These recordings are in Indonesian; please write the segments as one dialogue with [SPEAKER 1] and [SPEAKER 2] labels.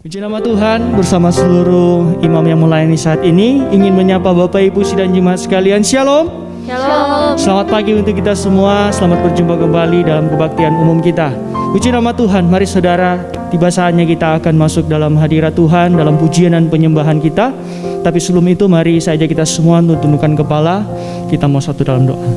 [SPEAKER 1] Puji nama Tuhan, bersama seluruh imam yang melayani saat ini ingin menyapa Bapak Ibu sidang jemaat sekalian. Shalom.
[SPEAKER 2] Shalom.
[SPEAKER 1] Selamat pagi untuk kita semua. Selamat berjumpa kembali dalam kebaktian umum kita. Puji nama Tuhan. Mari saudara, tiba saatnya kita akan masuk dalam hadirat Tuhan, dalam pujian dan penyembahan kita. Tapi sebelum itu mari saja kita semua tundukkan kepala. Kita mau satu dalam doa.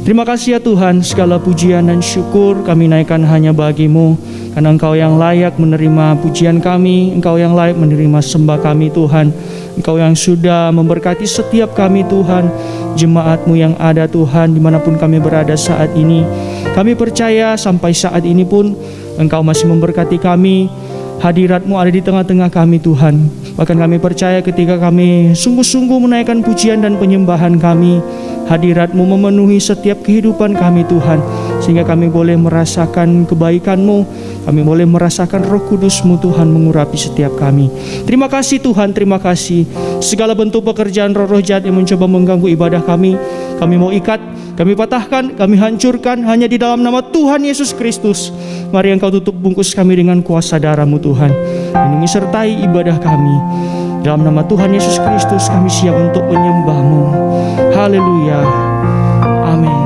[SPEAKER 1] Terima kasih ya Tuhan, segala pujian dan syukur kami naikkan hanya bagi-Mu. Karena Engkau yang layak menerima pujian kami, Engkau yang layak menerima sembah kami Tuhan. Engkau yang sudah memberkati setiap kami Tuhan, jemaat-Mu yang ada Tuhan, dimanapun kami berada saat ini. Kami percaya sampai saat ini pun Engkau masih memberkati kami. Hadirat-Mu ada di tengah-tengah kami Tuhan. Bahkan kami percaya ketika kami sungguh-sungguh menaikkan pujian dan penyembahan kami, hadirat-Mu memenuhi setiap kehidupan kami Tuhan. Sehingga kami boleh merasakan kebaikan-Mu, kami boleh merasakan Roh Kudus-Mu Tuhan mengurapi setiap kami. Terima kasih Tuhan, terima kasih. Segala bentuk pekerjaan roh-roh jahat yang mencoba mengganggu ibadah kami mau ikat, kami patahkan, kami hancurkan hanya di dalam nama Tuhan Yesus Kristus. Mari Engkau tutup bungkus kami dengan kuasa darah-Mu Tuhan. Lindungi sertai ibadah kami. Dalam nama Tuhan Yesus Kristus kami siap untuk menyembah-Mu. Haleluya. Amin.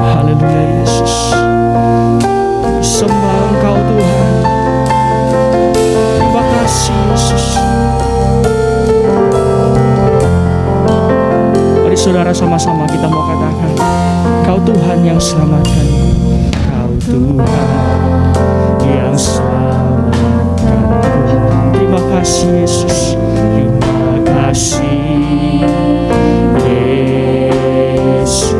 [SPEAKER 1] Haleluya Yesus. Sembah Engkau Tuhan. Terima kasih Yesus. Mari saudara sama-sama kita mau katakan, Kau Tuhan yang selamatkan. Kau Tuhan yang selamatkan. Terima kasih Yesus. Terima kasih Yesus.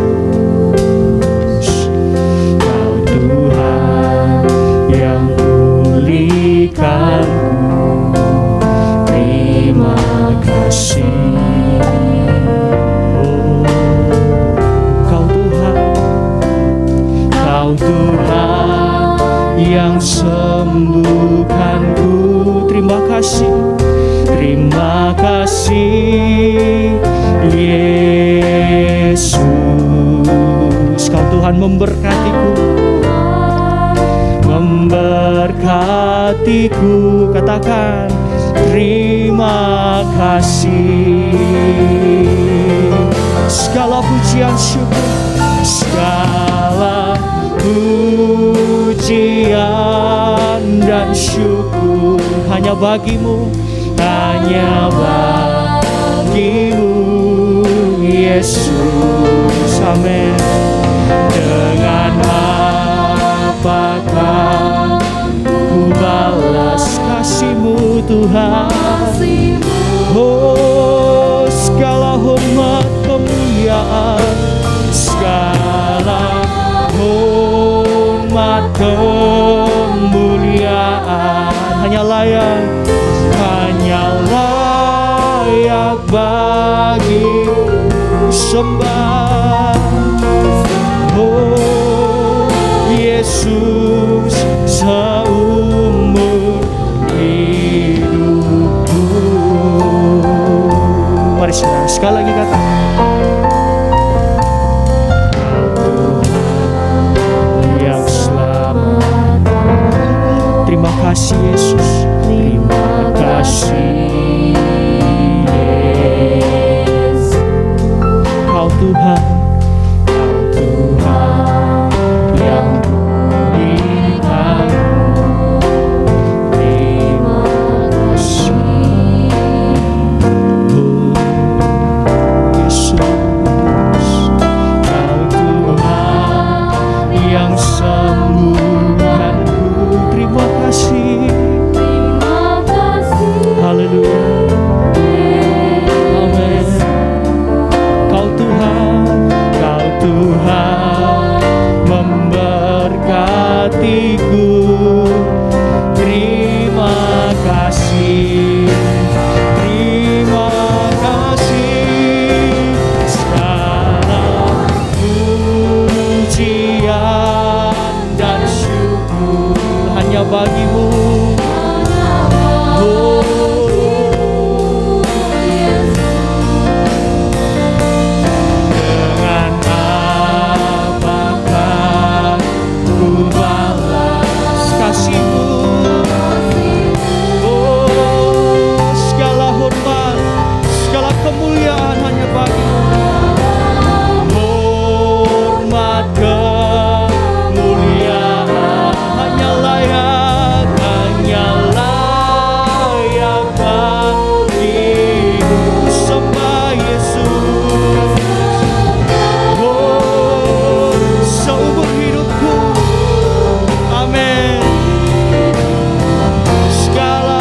[SPEAKER 1] Kau Tuhan yang pulihkanku. Terima kasih. Tuhan yang sembuhkanku. Terima kasih Yesus. Kau Tuhan memberkatiku. Katakan terima kasih. Segala pujian syukur, segala pujian dan syukur hanya bagi-Mu, hanya bagi-Mu Yesus. Amin. Dengan apakah ku balas kasih-Mu Tuhan? Oh, segala hormat kemuliaan, segala hormat kemuliaan hanya layak bagi sembah. Oh Yesus, seumur hidupku. Mari saudara sekali lagi katakan, terima kasih Yesus. Terima kasih Yesus. Kau Tuhan, Kau Tuhan yang pulihkanku. Terima kasih Yesus. Kau Tuhan yang sembuhkanku. Terima kasih bagimu. Dengan apakah ku balas kasih-Mu? Segala hormat, segala kemuliaan hanya bagi-Mu. Hormat, kemuliaan hanya layak bagi-Mu. Sembah Yesus. Oh, seumur hidupku. Amin. Segala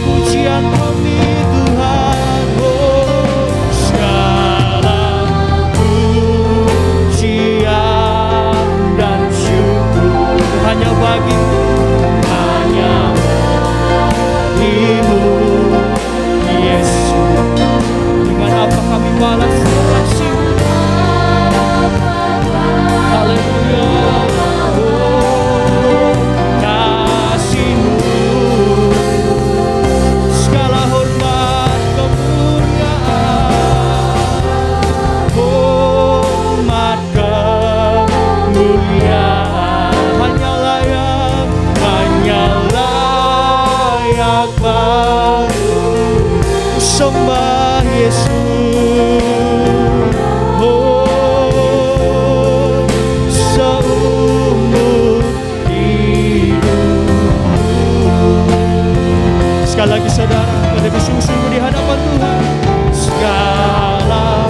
[SPEAKER 1] pujian kami Tuhan. Oh, segala pujian dan syukur hanya bagi-Mu, hanya bagi-Mu, Yesus. Dengan apa kami balas kasih-Mu? Haleluya. Oh, kasih-Mu. Segala hormat, kemuliaan. Hormat, kemuliaan hanya layak bagi-Mu. Sembah Yesus. Oh, seumur hidup. Sekali lagi saudara, pada bersungguh-sungguh di hadapan Tuhan. Segala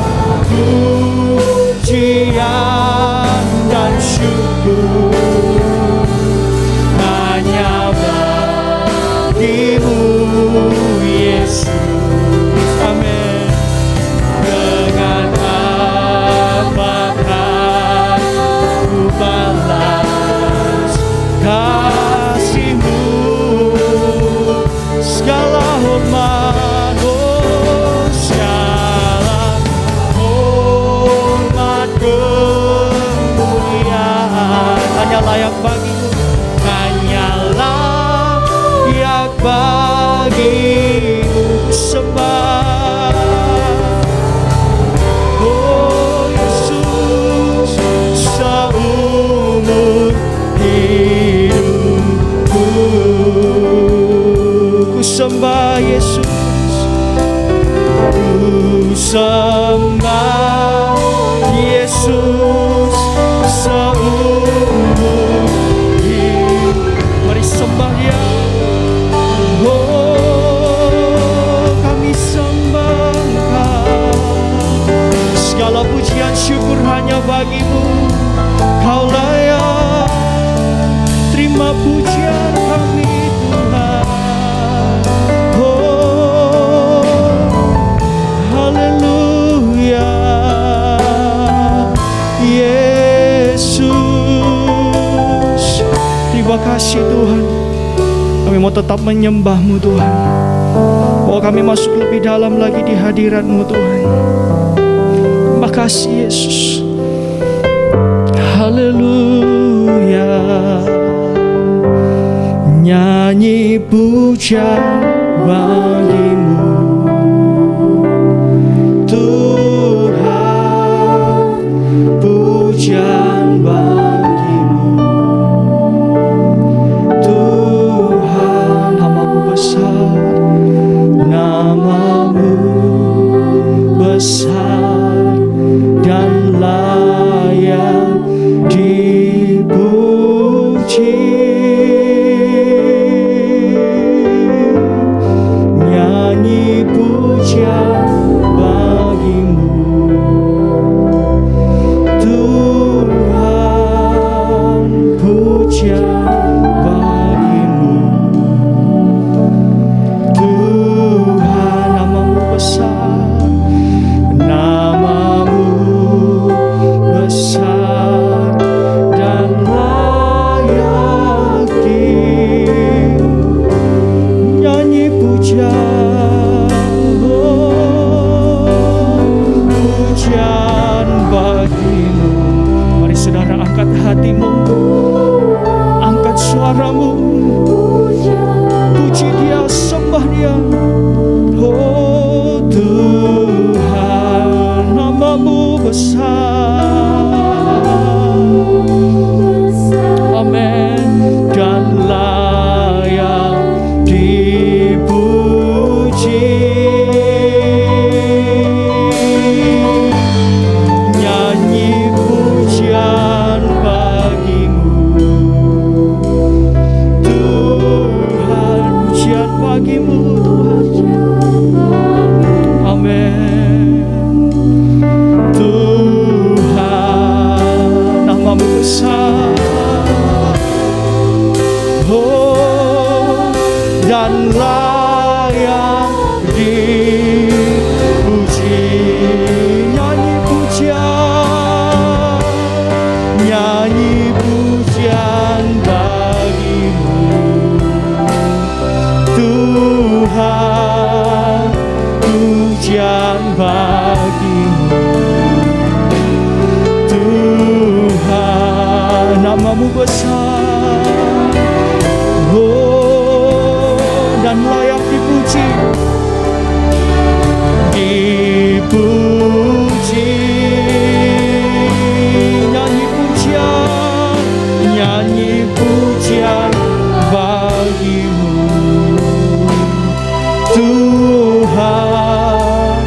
[SPEAKER 1] pujian dan syukur hanya bagi-Mu, Yesus. Amin. Dengan apakah ku balas kasih-Mu? Segala hormat, oh, segala hormat, kemuliaan hanya layak bagi-Mu, hanya layak bagi-Mu. Sembah, oh Yesus, seumur hidupku. Ku sembah Yesus, ku sembah Yesus, seumur hidup. Mari sembah Dia. Oh, kami sembah Engkau. Segala pujian syukur hanya bagi-Mu. Kau layak terima pujian kami Tuhan. Oh, haleluya. Yesus, terima kasih Tuhan. Kami mau tetap menyembah-Mu Tuhan. Oh, kami masuk lebih dalam lagi di hadirat-Mu Tuhan. Terima kasih Yesus. Haleluya. Nyanyi pujian bagi-Mu Tuhan, pujian bagi-Mu Tuhan. Nama-Mu besar, nama-Mu besar dan layak dipuji. Nyanyi pujian bagi-Mu Tuhan, pujian bagi-Mu Tuhan. Nama-Mu besar, nama-Mu besar dan layak nyanyi pujian, pujian bagi-Mu. Mari saudara angkat hatimu, angkat suara saudaramu. Puji Dia, sembah Dia. Oh Tuhan, nama-Mu besar. Amin. Dan layak dipuji. Nyanyi pujian bagimu Tuhan, pujian bagimu Tuhan. Amin. Tuhan, nama-Mu besar. Oh, dan layak dipuji. Nyanyi pujian, nyanyi pujian bagimu Tuhan, pujian bagimu Tuhan, nama-Mu besar. Oh, dan layak dipuji. Dipuji. Nyanyi pujian, nyanyi pujian bagimu Tuhan,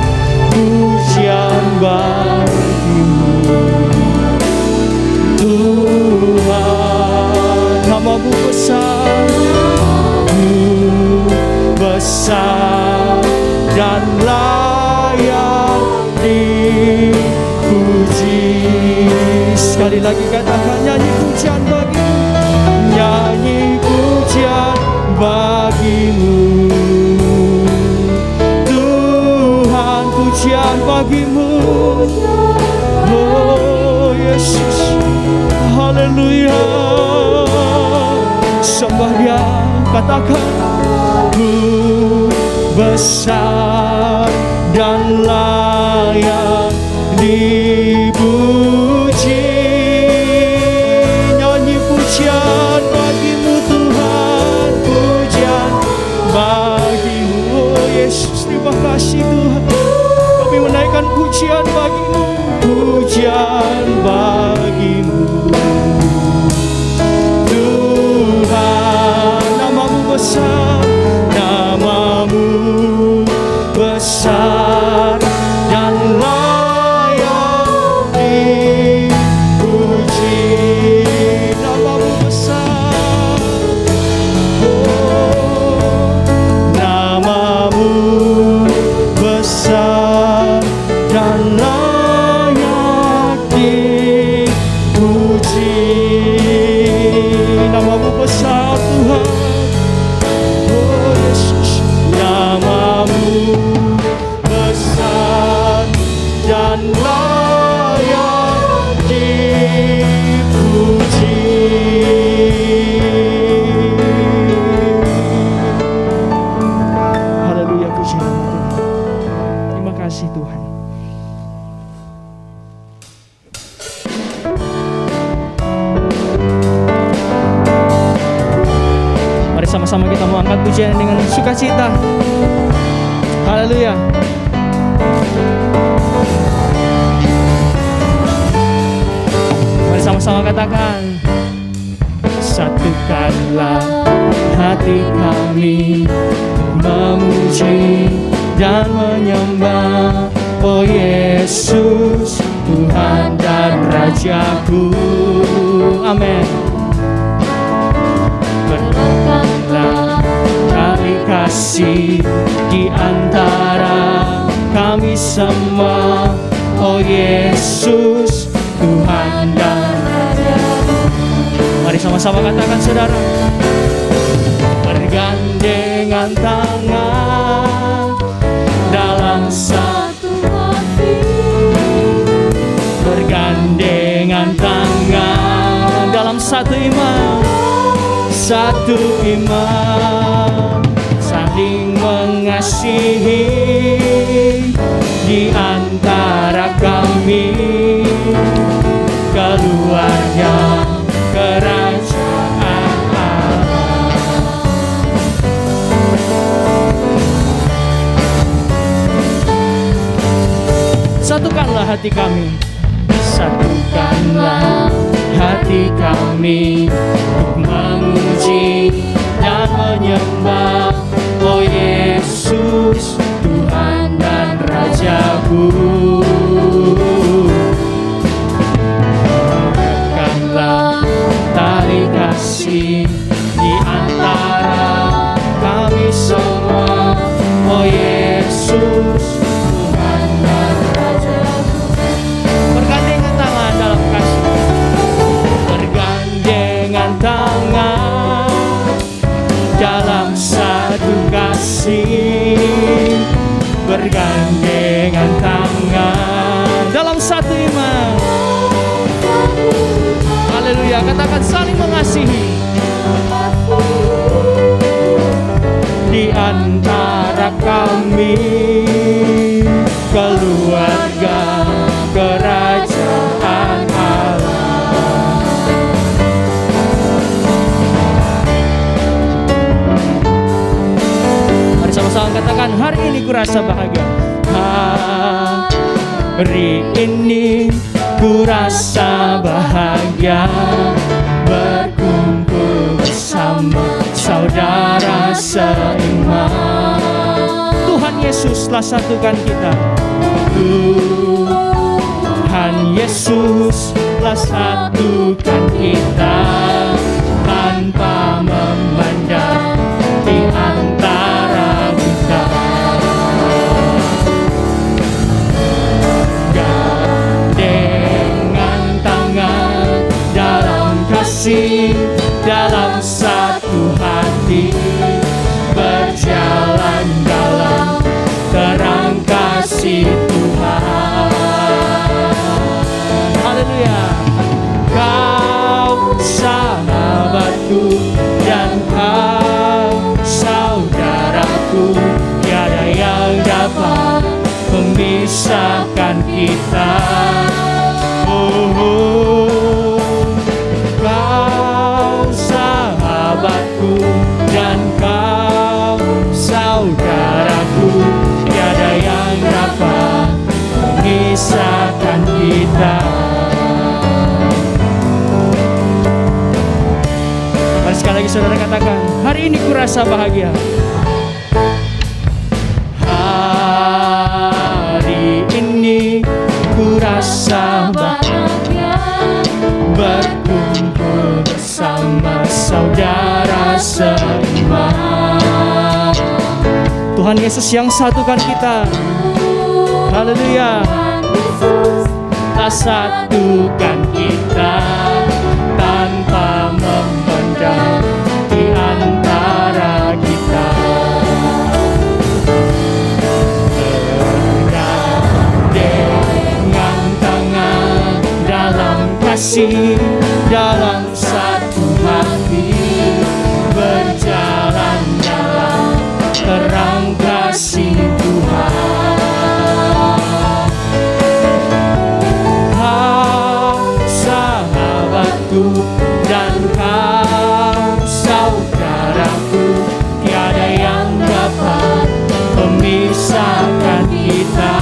[SPEAKER 1] pujian bagimu Tuhan, nama-Mu besar. Besar dan layak dipuji. Sekali lagi katakan, nyanyi pujian bagimu, nyanyi pujian bagimu Tuhan, pujian bagimu. Oh Yesus, haleluya. Sembah Dia, katakan besar dan layak dipuji. Nyanyi pujian bagimu Tuhan, pujian bagimu. Oh Yesus, terima kasih Tuhan, kami menaikkan pujian bagimu, pujian bagimu Tuhan, nama-Mu besar, nama-Mu besar dan layak dipuji. Nama-Mu besar, oh, nama-Mu besar dan layak dipuji. Nama-Mu besar Tuhan. Oh Yesus, nama-Mu besar dan layak dipuji. Haleluya, puji nama Tuhan. Terima kasih Tuhan. Mari sama-sama kita mau angkat pujian dengan sukacita. Haleluya. Mari sama-sama katakan, satukanlah hati kami memuji dan menyembah, oh Yesus, Tuhan dan Rajaku. Amin. Berkatlah kami kasih di antara kami semua, oh Yesus, Tuhan dan Rajaku. Mari sama-sama katakan saudara, bergandengan tangan dalam satu hati, bergandengan tangan dalam satu iman, satu iman, saling mengasihi di antara kami, keluarga kerajaan Allah. hati kami, satukanlah hati kami untuk memuji dan menyembah, oh Yesus, Tuhan dan Rajaku. Dekatlah tali kasih di antara kami semua, oh Yesus, Tuhan dan Rajaku. Bergandengan tangan dalam kasih, bergandengan tangan dalam satu kasih, bergandengan tangan dalam satu iman. Haleluya, katakan saling mengasihi di antara kami, keluarga kerajaan Allah. Mari sama-sama katakan, hari ini ku rasa bahagia. Hari ini ku rasa bahagia, berkumpul bersama saudara seiman. Tuhan Yesus telah satukan kita. Tuhan Yesus telah satukan kita, tanpa memandang di antara kita. Gandengan tangan dalam kasih, dalam satu hati, berjalan dalam terang kasih Tuhan. Haleluya. Kau sahabatku dan kau saudaraku, tiada yang dapat memisahkan kita. Kau sahabatku dan kau saudaraku, tiada yang dapat memisahkan kita. Mari sekali lagi saudara katakan, hari ini ku rasa bahagia. Hari ini ku rasa bahagia, berkumpul bersama saudara seiman. Tuhan Yesus yang satukan kita. Haleluya. Tak satukan kita tanpa memandang di antara kita. Bergandengan tangan dalam kasih, dalam satu hati, berjalan dalam terang kasih Tuhan. Kau sahabatku dan kau saudaraku, tiada yang dapat memisahkan kita.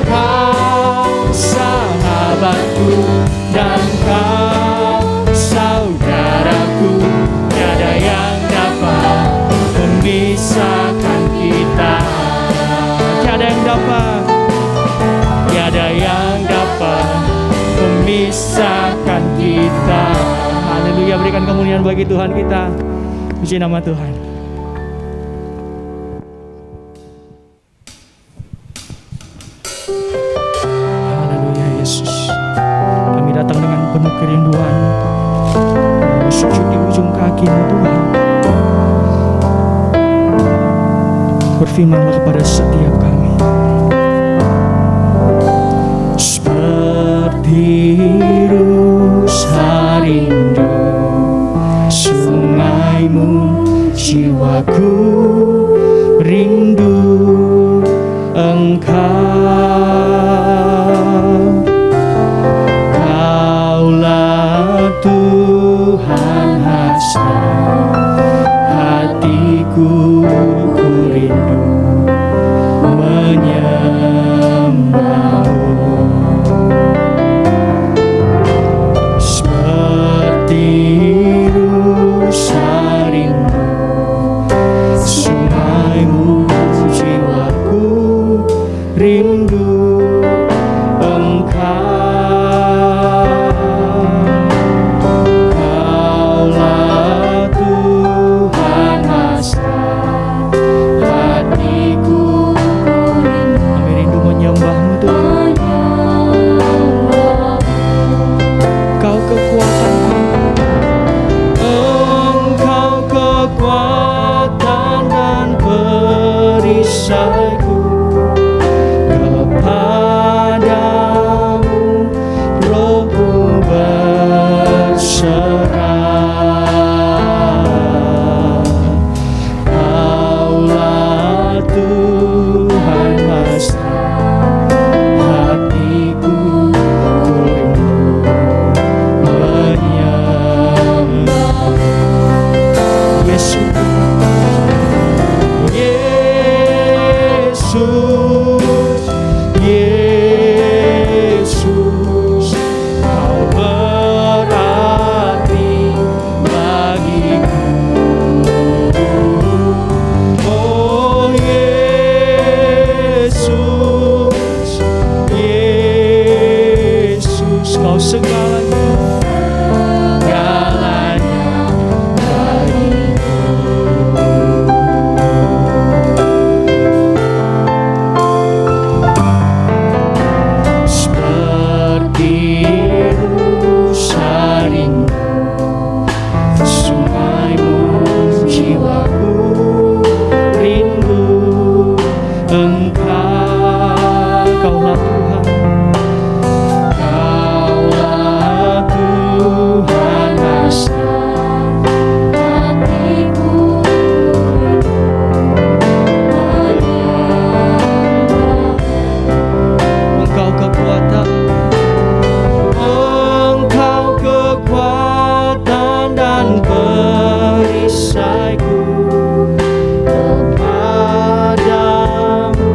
[SPEAKER 1] Kau sahabatku dan kau saudaraku, tiada yang dapat memisahkan kita. Tiada yang dapat, tiada yang dapat memisahkan kita. Haleluya, berikan kemuliaan bagi Tuhan kita. Puji nama Tuhan. Haleluya Yesus. Kami datang dengan penuh kerinduan, sujud di ujung kaki-Mu Tuhan. Berfirmanlah kepada setiap kami. Seperti rusa rindu sungai-Mu, jiwaku rindu Engkau. Kaulah Tuhan hasrat hatiku, ku rindu perisaiku, kepadamu rohku berserah. Kaulah Tuhan mesra, hatiku rindu menyembah. Yesus, Yesus, Yesus, Kau berarti bagiku. Oh Yesus, Yesus, Kau segalanya, segalanya bagiku. Seperti rusa rindu sungaimu, jiwaku rindu Engkau. Kaulah Tuhan, Kaulah Tuhan mesra, hatiku Engkau kekuatan, Engkau kekuatan dan perisaiku, kepadamu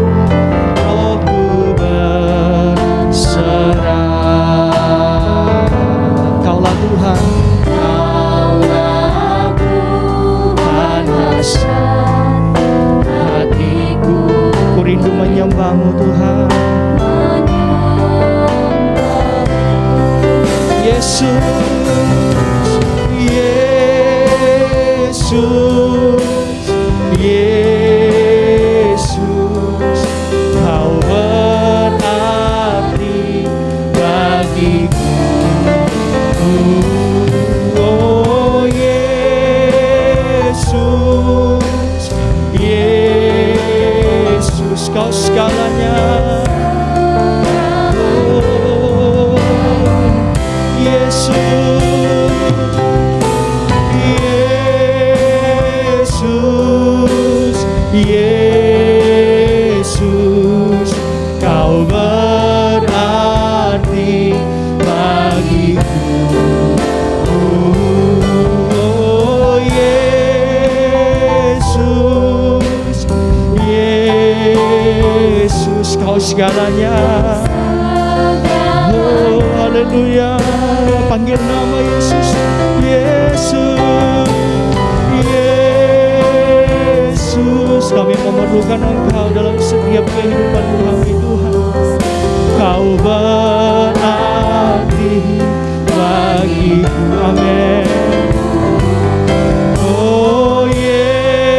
[SPEAKER 1] rohku berserah. Kaulah Tuhan, Kaulah Tuhan mesra, hatiku ku rindu menyembah-Mu Tuhan. Yesus, Yesus, Yesus, Kau berarti bagiku. Oh Yesus, Yesus, Kau segalanya. Oh Yesus, Yesus, Yesus, Kau berarti bagiku. Oh Yesus, Yesus, Kau segalanya. Oh haleluya, panggil nama Yesus, Yesus, Yesus. Kami memerlukan Engkau dalam setiap kehidupan kami Tuhan. Kau berarti bagiku, amin. Oh Yesus,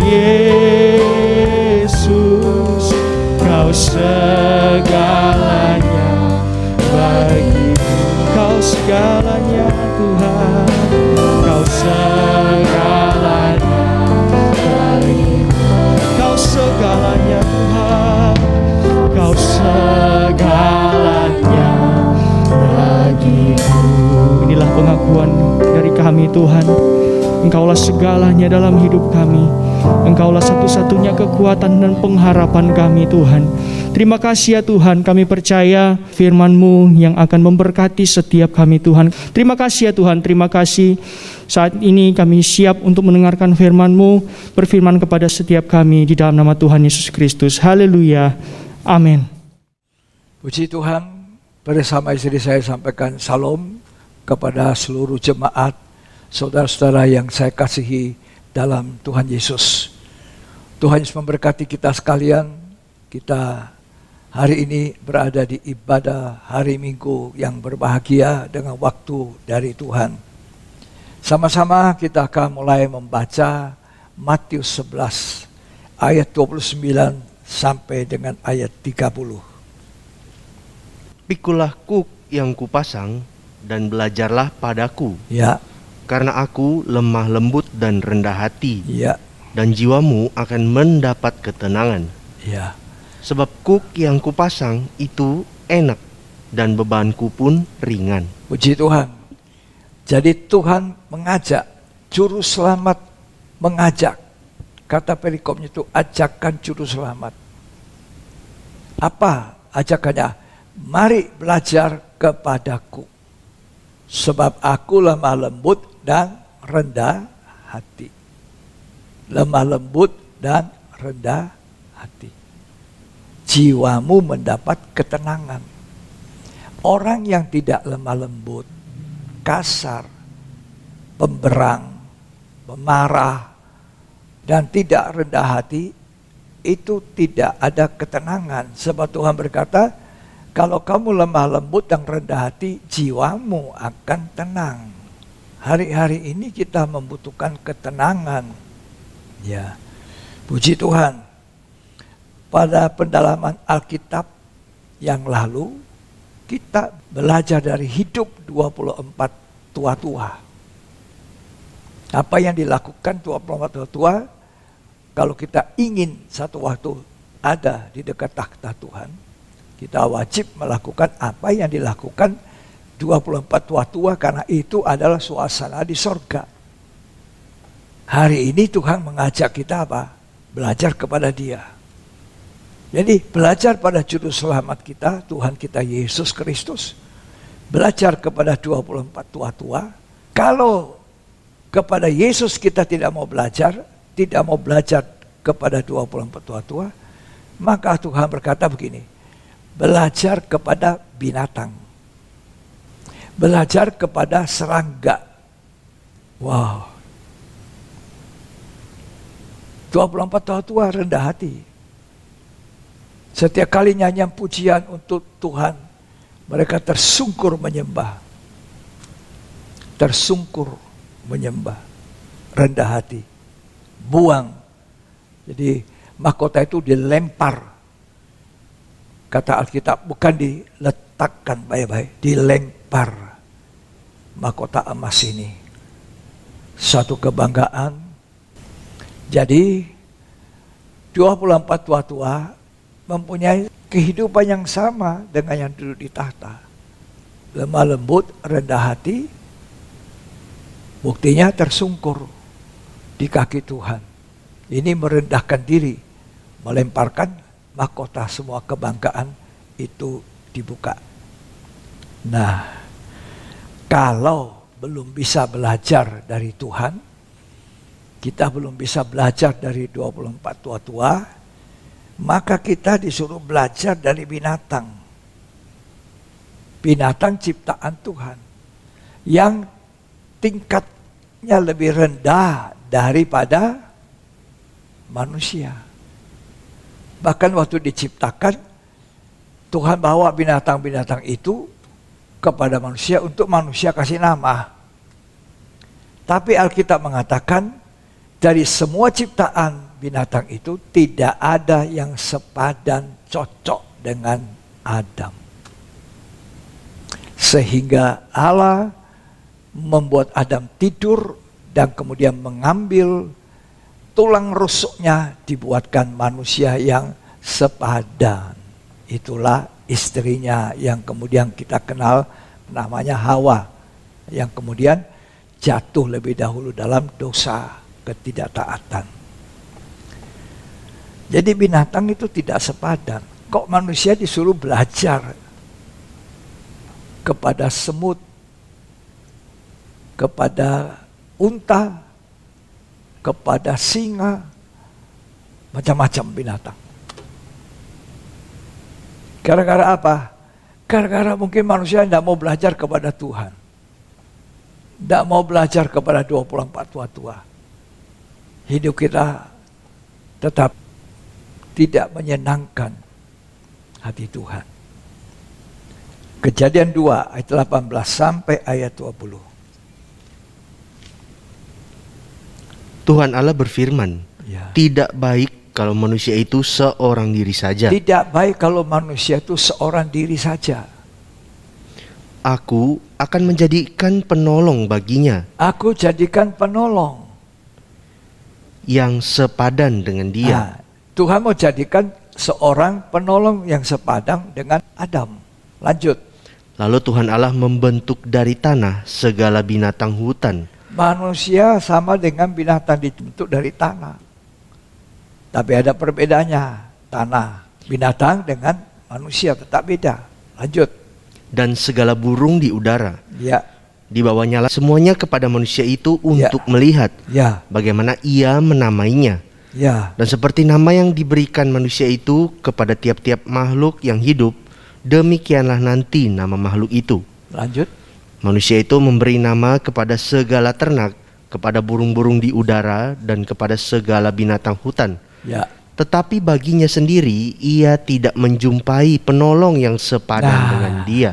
[SPEAKER 1] Yesus, Kau segalanya bagiku. Kau segalanya Tuhan, Kau segalanya bagiku. Kau segalanya Tuhan, Kau segalanya bagiku. Inilah pengakuan dari kami Tuhan, Engkaulah segalanya dalam hidup kami. Engkaulah satu-satunya kekuatan dan pengharapan kami Tuhan. Terima kasih ya Tuhan, kami percaya firman-Mu yang akan memberkati setiap kami Tuhan. Terima kasih ya Tuhan, terima kasih. Saat ini kami siap untuk mendengarkan firman-Mu. Berfirman kepada setiap kami di dalam nama Tuhan Yesus Kristus. Haleluya, amin.
[SPEAKER 2] Puji Tuhan, bersama istri saya sampaikan salam kepada seluruh jemaat, saudara-saudara yang saya kasihi dalam Tuhan Yesus. Tuhan Yesus memberkati kita sekalian. Kita hari ini berada di ibadah hari Minggu yang berbahagia dengan waktu dari Tuhan. Sama-sama kita akan mulai membaca Matius 11 ayat 29 sampai dengan ayat 30.
[SPEAKER 3] Pikulah kuk yang kupasang dan belajarlah padaku.
[SPEAKER 2] Ya.
[SPEAKER 3] Karena aku lemah lembut dan rendah hati.
[SPEAKER 2] Ya.
[SPEAKER 3] dan jiwamu akan mendapat ketenangan.
[SPEAKER 2] Ya.
[SPEAKER 3] Sebab kuk yang kupasang itu enak dan bebanku pun ringan.
[SPEAKER 2] Puji Tuhan. Jadi Tuhan mengajak, juru selamat mengajak. Kata perikopnya itu ajakan juru selamat. Apa ajakannya? Mari belajar kepadaku. Sebab aku lemah lembut dan rendah hati. Lemah lembut dan rendah hati. Jiwamu mendapat ketenangan. Orang yang tidak lemah lembut, kasar, pemberang, pemarah, dan tidak rendah hati, itu tidak ada ketenangan. Sebab Tuhan berkata, kalau kamu lemah lembut dan rendah hati, jiwamu akan tenang. Hari-hari ini kita membutuhkan ketenangan. Ya, puji Tuhan. Pada pendalaman Alkitab yang lalu, kita belajar dari hidup 24 tua-tua. Apa yang dilakukan 24 tua-tua, kalau kita ingin satu waktu ada di dekat takhta Tuhan, kita wajib melakukan apa yang dilakukan 24 tua-tua, karena itu adalah suasana di sorga. Hari ini Tuhan mengajak kita apa? Belajar kepada Dia. Jadi belajar pada juru selamat kita, Tuhan kita Yesus Kristus. Belajar kepada 24 tua-tua. Kalau kepada Yesus kita tidak mau belajar kepada 24 tua-tua, maka Tuhan berkata begini, belajar kepada binatang. Belajar kepada serangga. Wow. 24 tua-tua rendah hati. Setiap kali nyanyian pujian untuk Tuhan, mereka tersungkur menyembah. Tersungkur menyembah. Rendah hati. Buang. Jadi mahkota itu dilempar. Kata Alkitab, bukan diletakkan baik-baik, dilempar. Mahkota emas ini. Satu kebanggaan. Jadi 24 tua-tua mempunyai kehidupan yang sama dengan yang duduk di tahta. Lemah lembut, rendah hati, buktinya tersungkur di kaki Tuhan. Ini merendahkan diri, melemparkan mahkota semua kebanggaan itu dibuka. Nah, kalau belum bisa belajar dari Tuhan, kita belum bisa belajar dari 24 tua-tua, maka kita disuruh belajar dari binatang. Binatang ciptaan Tuhan. Yang tingkatnya lebih rendah daripada manusia. Bahkan waktu diciptakan, Tuhan bawa binatang-binatang itu kepada manusia untuk manusia kasih nama. Tapi Alkitab mengatakan, dari semua ciptaan binatang itu tidak ada yang sepadan cocok dengan Adam. Sehingga Allah membuat Adam tidur dan kemudian mengambil tulang rusuknya, dibuatkan manusia yang sepadan. Itulah istrinya yang kemudian kita kenal namanya Hawa, yang kemudian jatuh lebih dahulu dalam dosa ketidaktaatan. Jadi binatang itu tidak sepadan. Kok manusia disuruh belajar kepada semut, kepada unta, kepada singa, macam-macam binatang. Gara-gara apa? Gara-gara mungkin manusia tidak mau belajar kepada Tuhan. Tidak mau belajar kepada 24 tua-tua. Hidup kita tetap tidak menyenangkan hati Tuhan. Kejadian 2 ayat 18 sampai ayat 20.
[SPEAKER 3] Tuhan Allah berfirman,
[SPEAKER 2] Ya.
[SPEAKER 3] tidak baik kalau manusia itu seorang diri saja.
[SPEAKER 2] Tidak baik kalau manusia itu seorang diri saja.
[SPEAKER 3] Aku akan menjadikan penolong baginya,
[SPEAKER 2] Aku jadikan penolong
[SPEAKER 3] yang sepadan dengan dia.
[SPEAKER 2] Nah, Tuhan mau jadikan seorang penolong yang sepadan dengan Adam. Lanjut.
[SPEAKER 3] Lalu Tuhan Allah membentuk dari tanah segala binatang hutan.
[SPEAKER 2] Manusia sama dengan binatang dibentuk dari tanah. Tapi ada perbedaannya. Tanah, binatang dengan manusia tetap beda. Lanjut.
[SPEAKER 3] Dan segala burung di udara.
[SPEAKER 2] Ya,
[SPEAKER 3] Dibawanyalah semuanya kepada manusia itu untuk melihat
[SPEAKER 2] ya,
[SPEAKER 3] bagaimana ia menamainya.
[SPEAKER 2] ya.
[SPEAKER 3] Dan seperti nama yang diberikan manusia itu kepada tiap-tiap makhluk yang hidup, demikianlah nanti nama makhluk itu.
[SPEAKER 2] Lanjut.
[SPEAKER 3] Manusia itu memberi nama kepada segala ternak, kepada burung-burung di udara, dan kepada segala binatang hutan.
[SPEAKER 2] Ya.
[SPEAKER 3] Tetapi baginya sendiri, ia tidak menjumpai penolong yang sepadan dengan dia.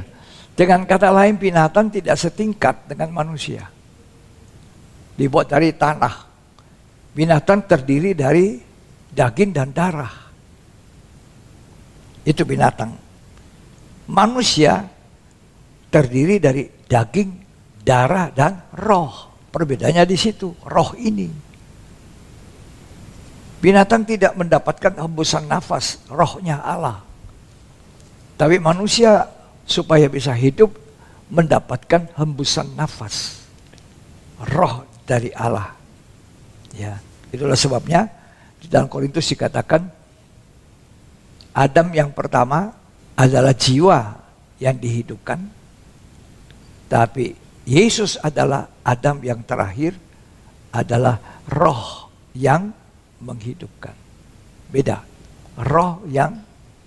[SPEAKER 2] Dengan kata lain, binatang tidak setingkat dengan manusia. Dibuat dari tanah. Binatang terdiri dari daging dan darah. Itu binatang. Manusia terdiri dari daging, darah, dan roh. Perbedaannya di situ, roh ini. Binatang tidak mendapatkan hembusan nafas, rohnya Allah. Tapi manusia supaya bisa hidup mendapatkan hembusan nafas, roh dari Allah. Ya, itulah sebabnya di dalam Korintus dikatakan Adam yang pertama adalah jiwa yang dihidupkan, tapi Yesus adalah Adam yang terakhir adalah roh yang menghidupkan. Beda, roh yang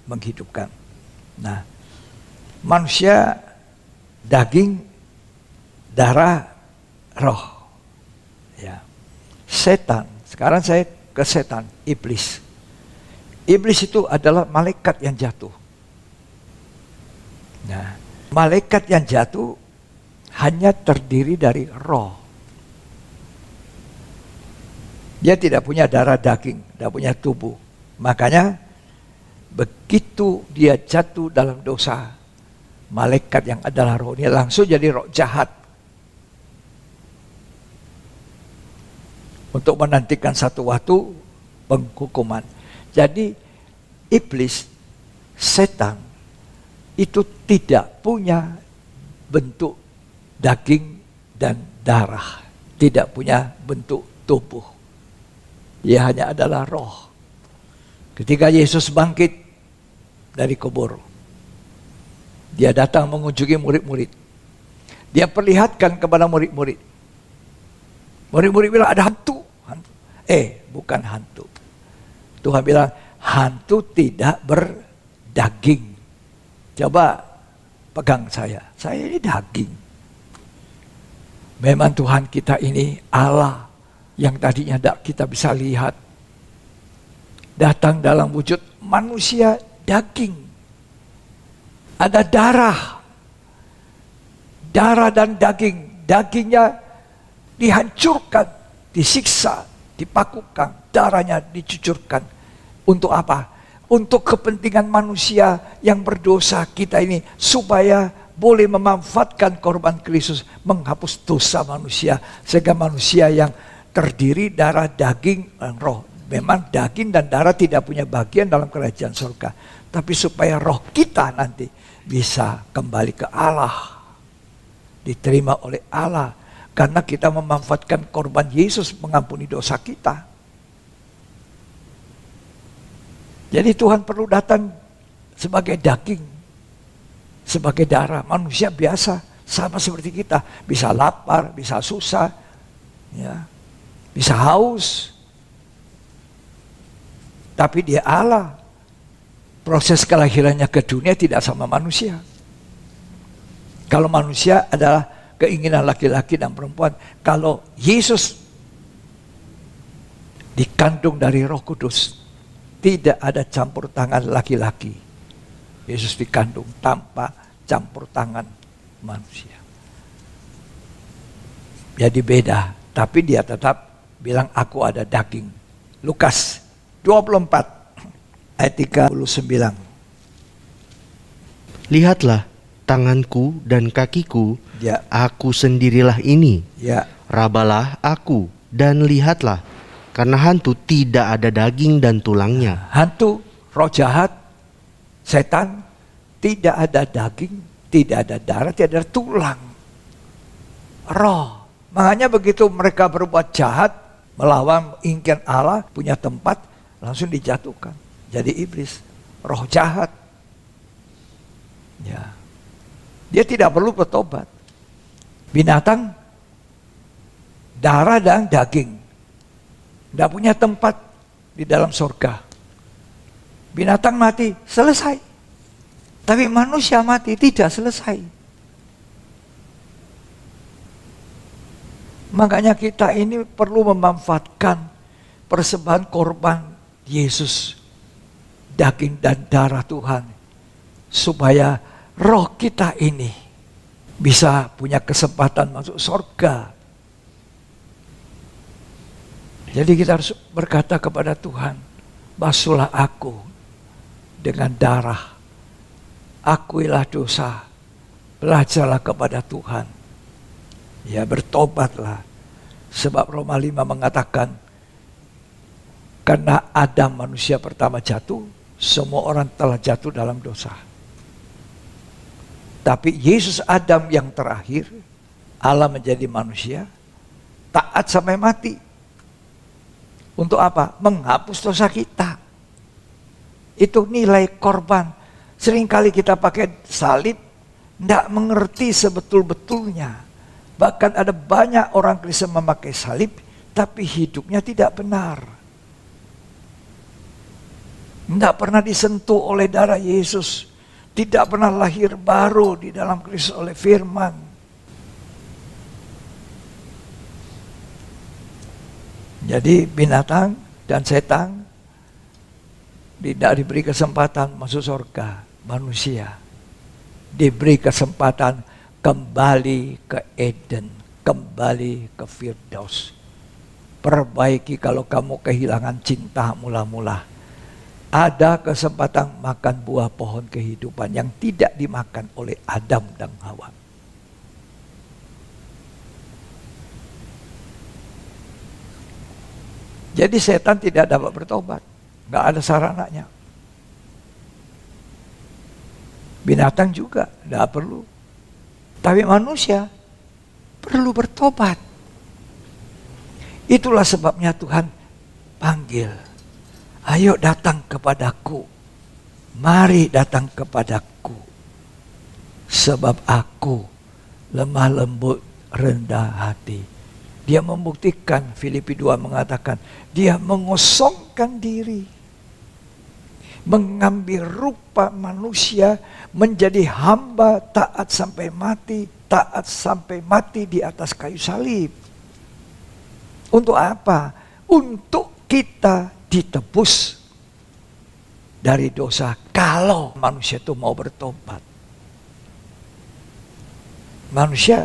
[SPEAKER 2] menghidupkan. Nah, manusia daging, darah, roh. Ya. Setan, sekarang saya ke setan, iblis. Iblis itu adalah malaikat yang jatuh. Nah, malaikat yang jatuh hanya terdiri dari roh. Dia tidak punya darah daging, tidak punya tubuh. Makanya begitu dia jatuh dalam dosa, malaikat yang adalah roh ini langsung jadi roh jahat. Untuk menantikan satu waktu penghukuman. Jadi iblis, setan itu tidak punya bentuk daging dan darah. Tidak punya bentuk tubuh. Dia hanya adalah roh. Ketika Yesus bangkit dari kubur, dia datang mengunjungi murid-murid. Dia perlihatkan kepada murid-murid. Murid-murid bilang ada hantu. Bukan hantu. Tuhan bilang hantu tidak berdaging. Coba pegang saya ini daging. Memang Tuhan kita ini Allah yang tadinya tidak kita bisa lihat. Datang dalam wujud manusia daging. Ada darah. Darah dan daging. Dagingnya dihancurkan, disiksa, dipakukan. Darahnya dicucurkan. Untuk apa? Untuk kepentingan manusia yang berdosa kita ini. Supaya boleh memanfaatkan korban Kristus. Menghapus dosa manusia. Sehingga manusia yang terdiri darah, daging, dan roh. Memang daging dan darah tidak punya bagian dalam kerajaan surga. Tapi supaya roh kita nanti bisa kembali ke Allah. Diterima oleh Allah. Karena kita memanfaatkan korban Yesus mengampuni dosa kita. Jadi Tuhan perlu datang sebagai daging. Sebagai darah. Manusia biasa. Sama seperti kita. Bisa lapar, bisa susah. Ya, bisa haus. Tapi dia Allah. Proses kelahirannya ke dunia tidak sama manusia. Kalau manusia adalah keinginan laki-laki dan perempuan. Kalau Yesus dikandung dari Roh Kudus, tidak ada campur tangan laki-laki. Yesus dikandung tanpa campur tangan manusia. Jadi beda. Tapi dia tetap bilang aku ada daging. Lukas 24 ayat 39.
[SPEAKER 3] Lihatlah tanganku dan kakiku,
[SPEAKER 2] Ya.
[SPEAKER 3] aku sendirilah ini.
[SPEAKER 2] Ya.
[SPEAKER 3] Rabalah aku dan lihatlah, Karena hantu tidak ada daging dan tulangnya.
[SPEAKER 2] Hantu, roh jahat, setan, tidak ada daging, tidak ada darah, tidak ada tulang. Roh. Makanya begitu mereka berbuat jahat, melawan ingkiran Allah, punya tempat, langsung dijatuhkan. Jadi iblis, roh jahat. Ya. Dia tidak perlu bertobat. Binatang, darah dan daging. Tidak punya tempat di dalam surga. Binatang mati, selesai. Tapi manusia mati, tidak selesai. Makanya kita ini perlu memanfaatkan persembahan korban Yesus, daging dan darah Tuhan, supaya roh kita ini bisa punya kesempatan masuk surga. Jadi kita harus berkata kepada Tuhan, basuhlah aku dengan darah, akuilah dosa, belajarlah kepada Tuhan. Ya, bertobatlah. Sebab Roma 5 mengatakan, karena Adam manusia pertama jatuh, semua orang telah jatuh dalam dosa. Tapi Yesus Adam yang terakhir, Allah menjadi manusia, taat sampai mati. Untuk apa? Menghapus dosa kita. Itu nilai korban. Seringkali kita pakai salib, tidak mengerti sebetul-betulnya. Bahkan ada banyak orang Kristen memakai salib, tapi hidupnya tidak benar. Tidak pernah disentuh oleh darah Yesus. Tidak pernah lahir baru di dalam Kristus oleh firman. Jadi binatang dan setan tidak diberi kesempatan masuk surga. Manusia diberi kesempatan kembali ke Eden, kembali ke Firdaus. Perbaiki kalau kamu kehilangan cinta mula-mula. Ada kesempatan makan buah pohon kehidupan yang tidak dimakan oleh Adam dan Hawa. Jadi setan tidak dapat bertobat, nggak ada sarananya. Binatang juga tidak perlu. Tapi manusia perlu bertobat. Itulah sebabnya Tuhan panggil, ayo datang kepadaku, mari datang kepadaku, sebab aku lemah lembut rendah hati. Dia membuktikan, Filipi 2 mengatakan, dia mengosongkan diri, mengambil rupa manusia, menjadi hamba, taat sampai mati di atas kayu salib. Untuk apa? Untuk kita ditebus dari dosa, kalau manusia itu mau bertobat. Manusia,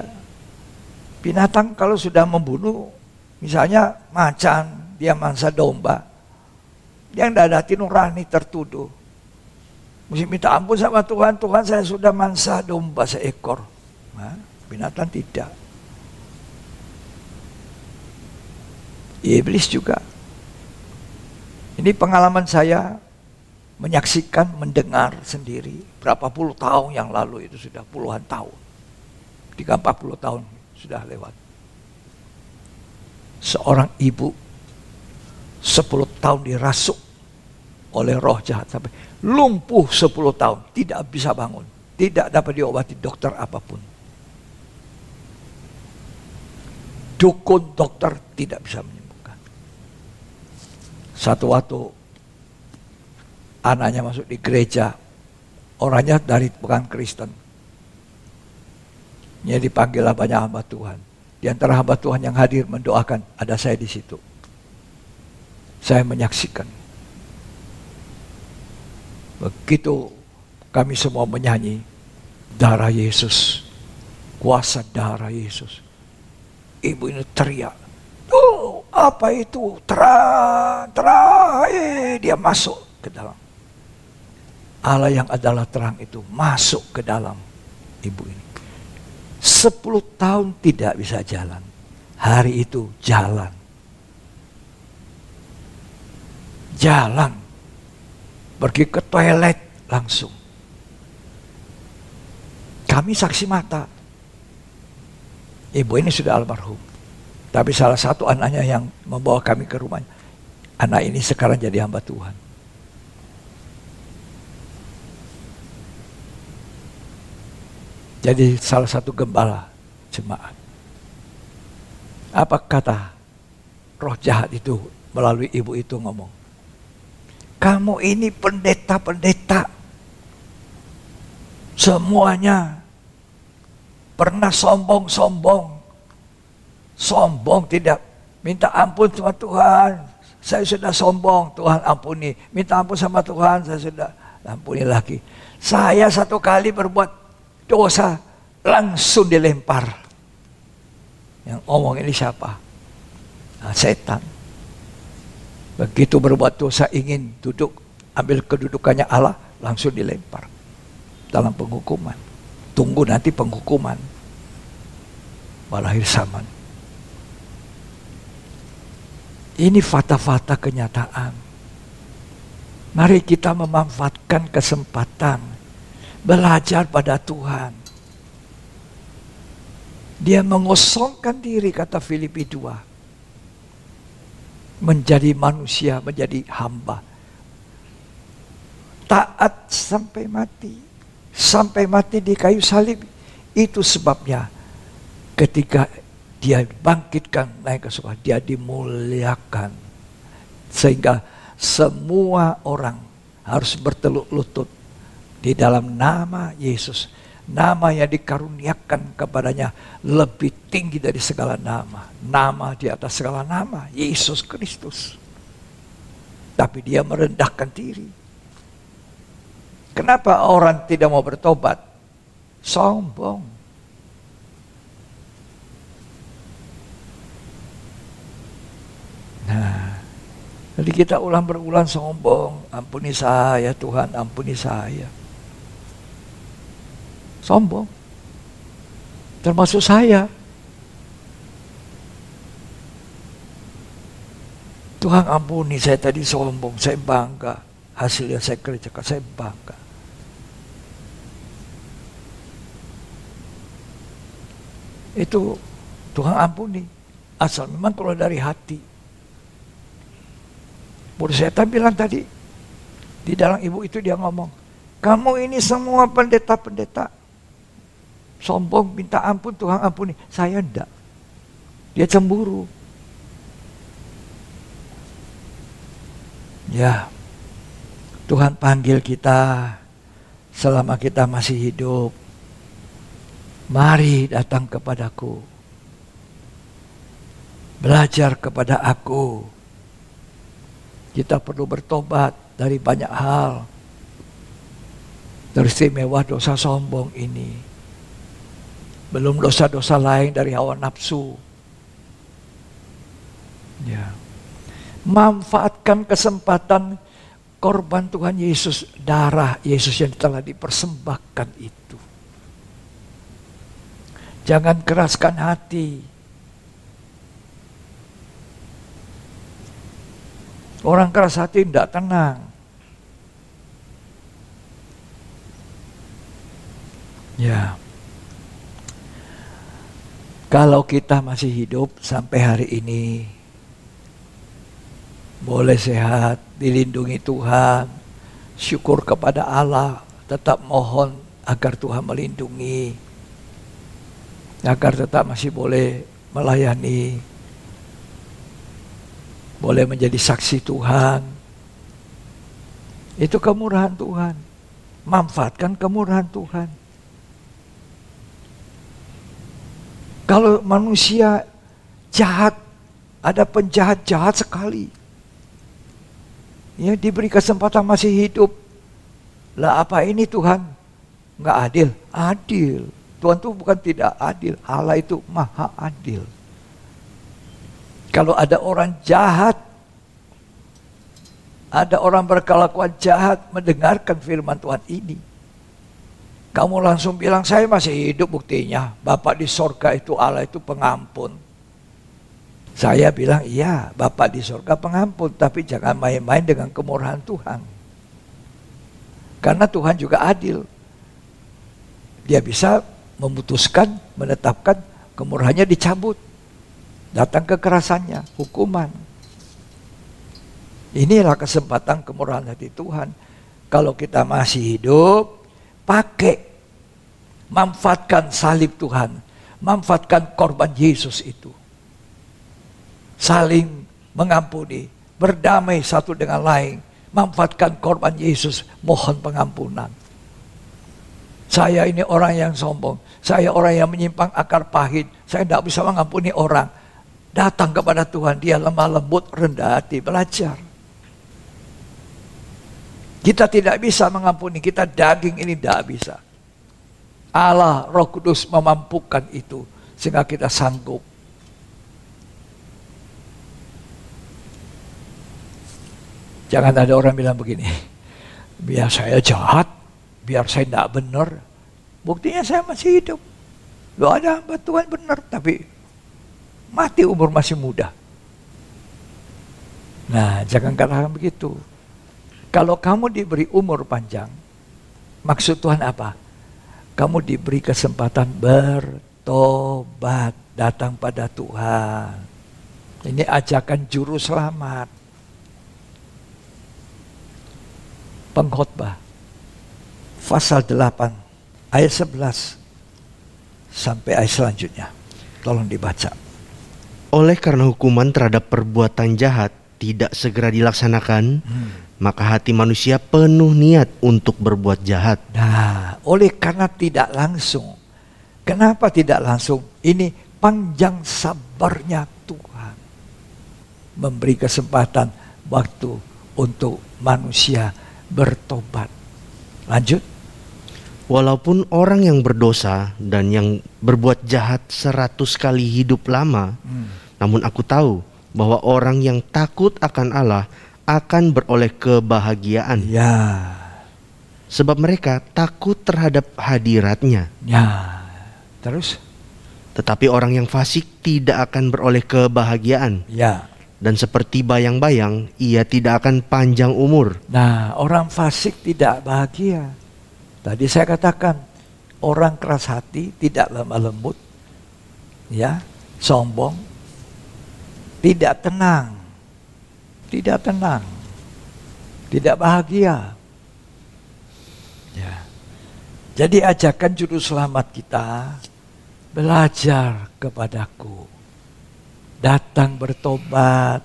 [SPEAKER 2] binatang kalau sudah membunuh, misalnya macan, dia mangsa domba, dia tidak ada hati nurani, tertuduh. Mesti minta ampun sama Tuhan, Tuhan saya sudah mangsa domba seekor. Nah, binatang tidak. Iblis juga. Ini pengalaman saya menyaksikan, mendengar sendiri. Berapa puluh tahun yang lalu, itu sudah puluhan tahun. 30-40 tahun sudah lewat. Seorang ibu 10 tahun dirasuk oleh roh jahat sampai lumpuh 10 tahun, tidak bisa bangun, tidak dapat diobati dokter apapun. Dukun dokter tidak bisa menyembuhkan. Satu waktu anaknya masuk di gereja, orangnya dari bukan Kristen. Dia dipanggillah banyak hamba Tuhan. Di antara hamba Tuhan yang hadir mendoakan, ada saya di situ. Saya menyaksikan. Begitu kami semua menyanyi, darah Yesus, kuasa darah Yesus. Ibu ini teriak, oh apa itu, terang, terang, dia masuk ke dalam. Allah yang adalah terang itu masuk ke dalam ibu ini. 10 tahun tidak bisa jalan, hari itu jalan. berjalan, pergi ke toilet langsung. Kami saksi mata. Ibu ini sudah almarhum, tapi salah satu anaknya yang membawa kami ke rumahnya. Anak ini sekarang jadi hamba Tuhan. Jadi salah satu gembala jemaat. Apa kata roh jahat itu melalui ibu itu ngomong? Kamu ini pendeta-pendeta. Semuanya pernah sombong-sombong. Sombong tidak minta ampun sama Tuhan. Saya sudah sombong, Tuhan ampuni. Minta ampun sama Tuhan, saya sudah ampuni lagi. Saya satu kali berbuat dosa, langsung dilempar. Yang ngomong ini siapa? Nah, setan. Begitu berbuat dosa ingin duduk, ambil kedudukannya Allah, langsung dilempar dalam penghukuman. Tunggu nanti penghukuman balakhir zaman. Ini fakta-fakta kenyataan. Mari kita memanfaatkan kesempatan belajar pada Tuhan. Dia mengosongkan diri, kata Filipi 2. Menjadi manusia, menjadi hamba. Taat sampai mati. Sampai mati di kayu salib. Itu sebabnya ketika dia bangkitkan naik ke surga, dia dimuliakan. Sehingga semua orang harus berteluk lutut di dalam nama Yesus. Nama yang dikaruniakan kepadanya lebih tinggi dari segala nama. Nama di atas segala nama, Yesus Kristus. Tapi dia merendahkan diri. Kenapa orang tidak mau bertobat? Sombong. Nah, jadi kita berulang sombong. Ampuni saya Tuhan, ampuni saya. Sombong. Termasuk saya. Tuhan ampuni saya tadi sombong, saya bangga. Hasilnya saya kerjakan, saya bangga. Itu Tuhan ampuni. Asal memang keluar dari hati. Murid setan bilang tadi, di dalam ibu itu dia ngomong, kamu ini semua pendeta-pendeta. Sombong, minta ampun, Tuhan ampuni. Saya enggak. Dia cemburu. Ya, Tuhan panggil kita selama kita masih hidup. Mari datang kepadaku. Belajar kepada aku. Kita perlu bertobat dari banyak hal. Teristimewa dosa sombong ini. Belum dosa-dosa lain dari hawa nafsu. Ya. Manfaatkan kesempatan korban Tuhan Yesus, darah Yesus yang telah dipersembahkan itu. Jangan keraskan hati. Orang keras hati tidak tenang. Ya. Kalau kita masih hidup sampai hari ini, boleh sehat, dilindungi Tuhan, syukur kepada Allah, tetap mohon agar Tuhan melindungi, agar tetap masih boleh melayani, boleh menjadi saksi Tuhan. Itu kemurahan Tuhan. Manfaatkan kemurahan Tuhan. Kalau manusia jahat, ada penjahat jahat sekali, ya diberi kesempatan masih hidup. Lah apa ini Tuhan? Nggak adil? Adil. Tuhan itu bukan tidak adil. Allah itu maha adil. Kalau ada orang jahat, ada orang berkelakuan jahat mendengarkan firman Tuhan ini, kamu langsung bilang, saya masih hidup, buktinya Bapak di sorga itu, Allah itu pengampun. Saya bilang, iya, Bapa di surga pengampun, tapi jangan main-main dengan kemurahan Tuhan. Karena Tuhan juga adil. Dia bisa memutuskan, menetapkan kemurahannya dicabut. Datang kekerasannya, hukuman. Inilah kesempatan kemurahan hati Tuhan. Kalau kita masih hidup, pakai, manfaatkan salib Tuhan, manfaatkan korban Yesus itu. Saling mengampuni, berdamai satu dengan lain, manfaatkan korban Yesus, mohon pengampunan. Saya ini orang yang sombong, saya orang yang menyimpang akar pahit, saya tidak bisa mengampuni orang. Datang kepada Tuhan, dia lemah lembut, rendah hati, belajar. Kita tidak bisa mengampuni, kita daging ini tidak bisa. Allah, Roh Kudus memampukan itu, sehingga kita sanggup. Jangan ada orang bilang begini, biar saya jahat, biar saya tidak benar. Buktinya saya masih hidup. Loh, ada hamba Tuhan benar, tapi mati umur masih muda. Nah, jangan katakan begitu. Kalau kamu diberi umur panjang, maksud Tuhan apa? Kamu diberi kesempatan bertobat, datang pada Tuhan. Ini ajakan juru selamat. Pengkhotbah pasal 8 ayat 11 sampai ayat selanjutnya. Tolong dibaca.
[SPEAKER 3] Oleh karena hukuman terhadap perbuatan jahat tidak segera dilaksanakan, maka hati manusia penuh niat untuk berbuat jahat.
[SPEAKER 2] Nah, oleh karena tidak langsung. Kenapa tidak langsung? Ini panjang sabarnya Tuhan. Memberi kesempatan waktu untuk manusia bertobat. Lanjut.
[SPEAKER 3] Walaupun orang yang berdosa dan yang berbuat jahat 100 kali hidup lama, namun aku tahu bahwa orang yang takut akan Allah akan beroleh kebahagiaan.
[SPEAKER 2] Ya.
[SPEAKER 3] Sebab mereka takut terhadap hadirat-Nya.
[SPEAKER 2] Ya. Terus?
[SPEAKER 3] Tetapi orang yang fasik tidak akan beroleh kebahagiaan.
[SPEAKER 2] Ya.
[SPEAKER 3] Dan seperti bayang-bayang, ia tidak akan panjang umur.
[SPEAKER 2] Nah, orang fasik tidak bahagia. Tadi saya katakan, orang keras hati, tidak lemah lembut, ya, sombong, tidak tenang, tidak bahagia. Ya. Jadi ajakan juru selamat kita, belajar kepadaku, datang bertobat,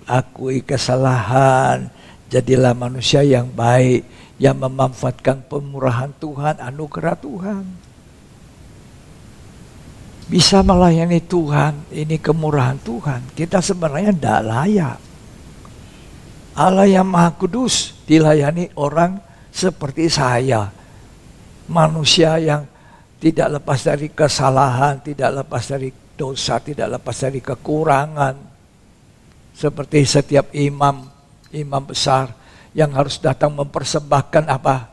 [SPEAKER 2] akui kesalahan, jadilah manusia yang baik, yang memanfaatkan pemurahan Tuhan, anugerah Tuhan. Bisa melayani Tuhan, ini kemurahan Tuhan. Kita sebenarnya tidak layak. Allah yang Maha Kudus dilayani orang seperti saya. Manusia yang tidak lepas dari kesalahan, tidak lepas dari dosa, tidak lepas dari kekurangan. Seperti setiap imam besar yang harus datang mempersembahkan apa?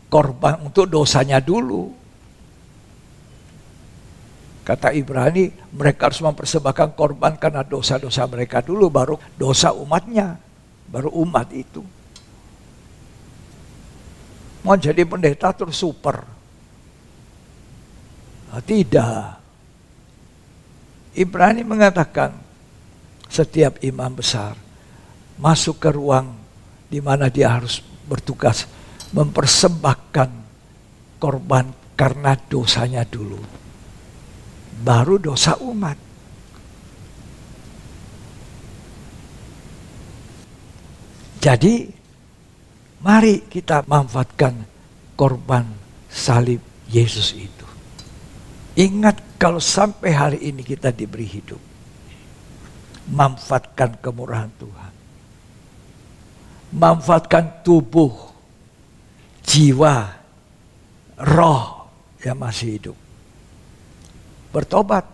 [SPEAKER 2] Korban untuk dosanya dulu. Kata Ibrani, mereka harus mempersembahkan korban karena dosa-dosa mereka dulu, baru dosa umatnya, baru umat itu. Mau jadi pendeta terus super. Nah, tidak. Ibrani mengatakan, setiap imam besar masuk ke ruang di mana dia harus bertugas mempersembahkan korban karena dosanya dulu. Baru dosa umat. Jadi, mari kita manfaatkan korban salib Yesus itu. Ingat kalau sampai hari ini kita diberi hidup, manfaatkan kemurahan Tuhan. Manfaatkan tubuh, jiwa, roh yang masih hidup. Bertobat.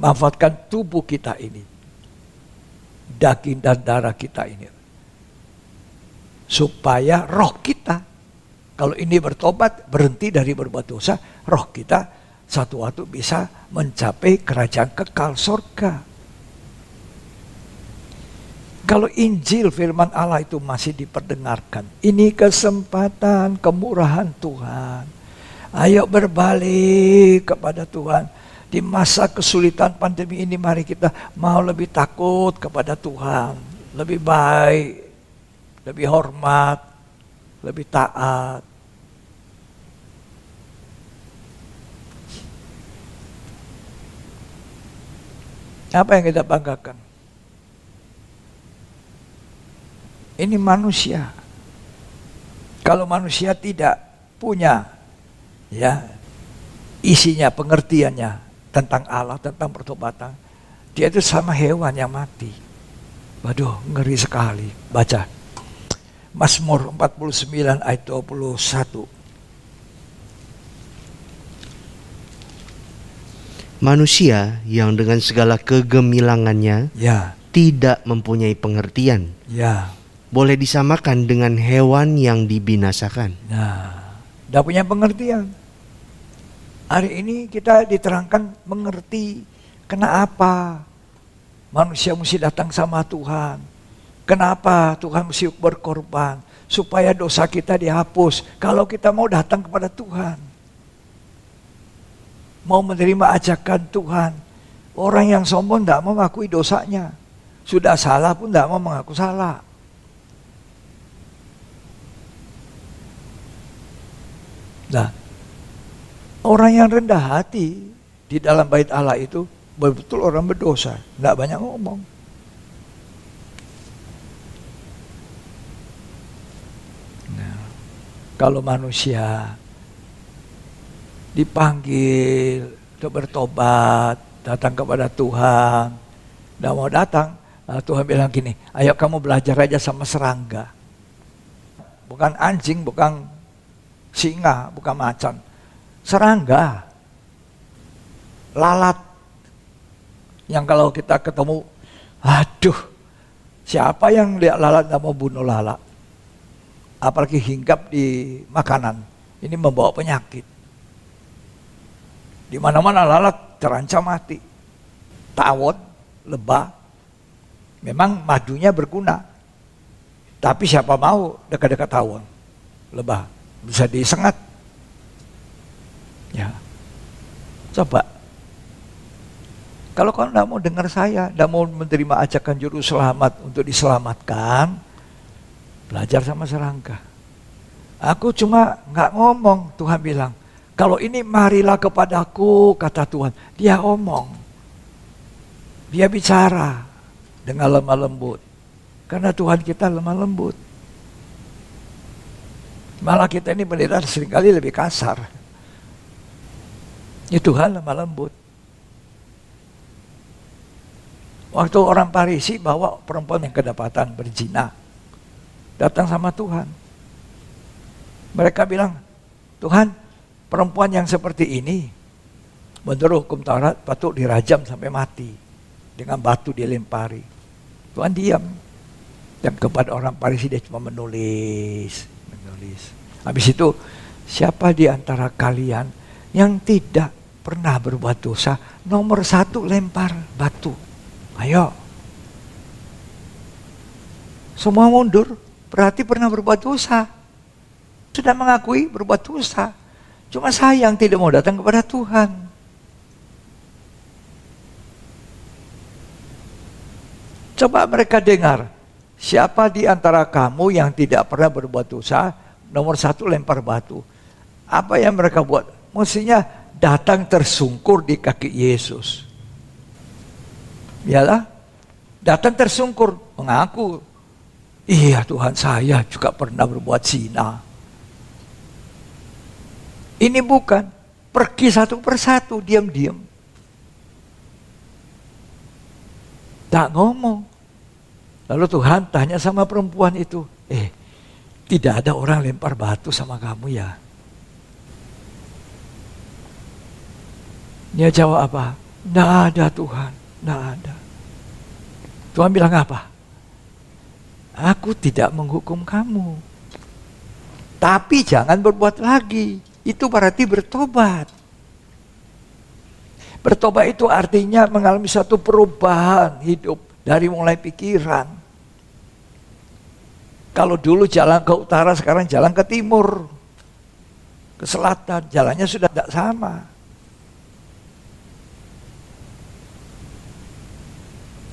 [SPEAKER 2] Manfaatkan tubuh kita ini. Daging dan darah kita ini. Supaya roh kita, kalau ini bertobat, berhenti dari berbuat dosa, roh kita satu waktu bisa mencapai kerajaan kekal surga. Kalau Injil firman Allah itu masih diperdengarkan, ini kesempatan kemurahan Tuhan. Ayo berbalik kepada Tuhan. Di masa kesulitan pandemi ini mari kita mau lebih takut kepada Tuhan. Lebih baik, lebih hormat, lebih taat. Apa yang kita banggakan? Ini manusia. Kalau manusia tidak punya ya isinya, pengertiannya tentang Allah, tentang pertobatan, dia itu sama hewan yang mati. Waduh, ngeri sekali. Baca Mazmur 49 ayat 21.
[SPEAKER 3] Manusia yang dengan segala kegemilangannya
[SPEAKER 2] Ya,
[SPEAKER 3] tidak mempunyai pengertian,
[SPEAKER 2] ya.
[SPEAKER 3] boleh disamakan dengan hewan yang dibinasakan.
[SPEAKER 2] Nah, tidak punya pengertian. Hari ini kita diterangkan mengerti kenapa manusia mesti datang sama Tuhan. Kenapa Tuhan mesti berkorban. Supaya dosa kita dihapus. Kalau kita mau datang kepada Tuhan. Mau menerima ajakan Tuhan. Orang yang sombong tidak mau mengakui dosanya. Sudah salah pun tidak mau mengaku salah. Nah, orang yang rendah hati di dalam bait Allah itu betul orang berdosa, tidak banyak ngomong. Nah, kalau manusia dipanggil untuk bertobat, datang kepada Tuhan, tidak mau datang, nah Tuhan bilang gini, ayo kamu belajar aja sama serangga. Bukan anjing, bukan singa, bukan macan. Serangga. Lalat. Yang kalau kita ketemu, aduh, siapa yang lihat lalat gak mau bunuh lalat? Apalagi hinggap di makanan. Ini membawa penyakit. Di mana-mana lalat terancam mati. Tawon, lebah, memang madunya berguna. Tapi siapa mau dekat-dekat tawon, lebah? Bisa disengat. Ya. Coba. Kalau kau tidak mau dengar saya, tidak mau menerima ajakan juru selamat untuk diselamatkan, belajar sama serangga. Aku cuma nggak ngomong, Tuhan bilang, kalau ini marilah kepadaku, kata Tuhan. Dia omong. Dia bicara dengan lemah lembut. Karena Tuhan kita lemah lembut. Malah kita ini pendeta seringkali lebih kasar. Ya Tuhan lemah lembut. Waktu orang Farisi bawa perempuan yang kedapatan berzina, datang sama Tuhan. Mereka bilang, Tuhan, perempuan yang seperti ini, menurut hukum Taurat patut dirajam sampai mati. Dengan batu dilempari. Tuhan diam. Dan kepada orang Farisi dia cuma menulis. Habis itu, siapa di antara kalian yang tidak pernah berbuat dosa? Nomor 1 lempar batu. Ayo. Semua mundur, berarti pernah berbuat dosa. Sudah mengakui berbuat dosa. Cuma sayang tidak mau datang kepada Tuhan. Coba mereka dengar. Siapa di antara kamu yang tidak pernah berbuat dosa? Nomor 1 lempar batu. Apa yang mereka buat? Mestinya datang tersungkur di kaki Yesus. Yalah, datang tersungkur, mengaku, iya Tuhan saya juga pernah berbuat zina. Ini bukan, pergi satu persatu, diam-diam. Tak ngomong. Lalu Tuhan tanya sama perempuan itu, tidak ada orang lempar batu sama kamu ya? Dia jawab apa? Tidak ada Tuhan, tidak ada. Tuhan bilang apa? Aku tidak menghukum kamu. Tapi jangan berbuat lagi. Itu berarti bertobat. Bertobat itu artinya mengalami satu perubahan hidup dari mulai pikiran. Kalau dulu jalan ke utara, sekarang jalan ke timur, ke selatan, jalannya sudah tidak sama.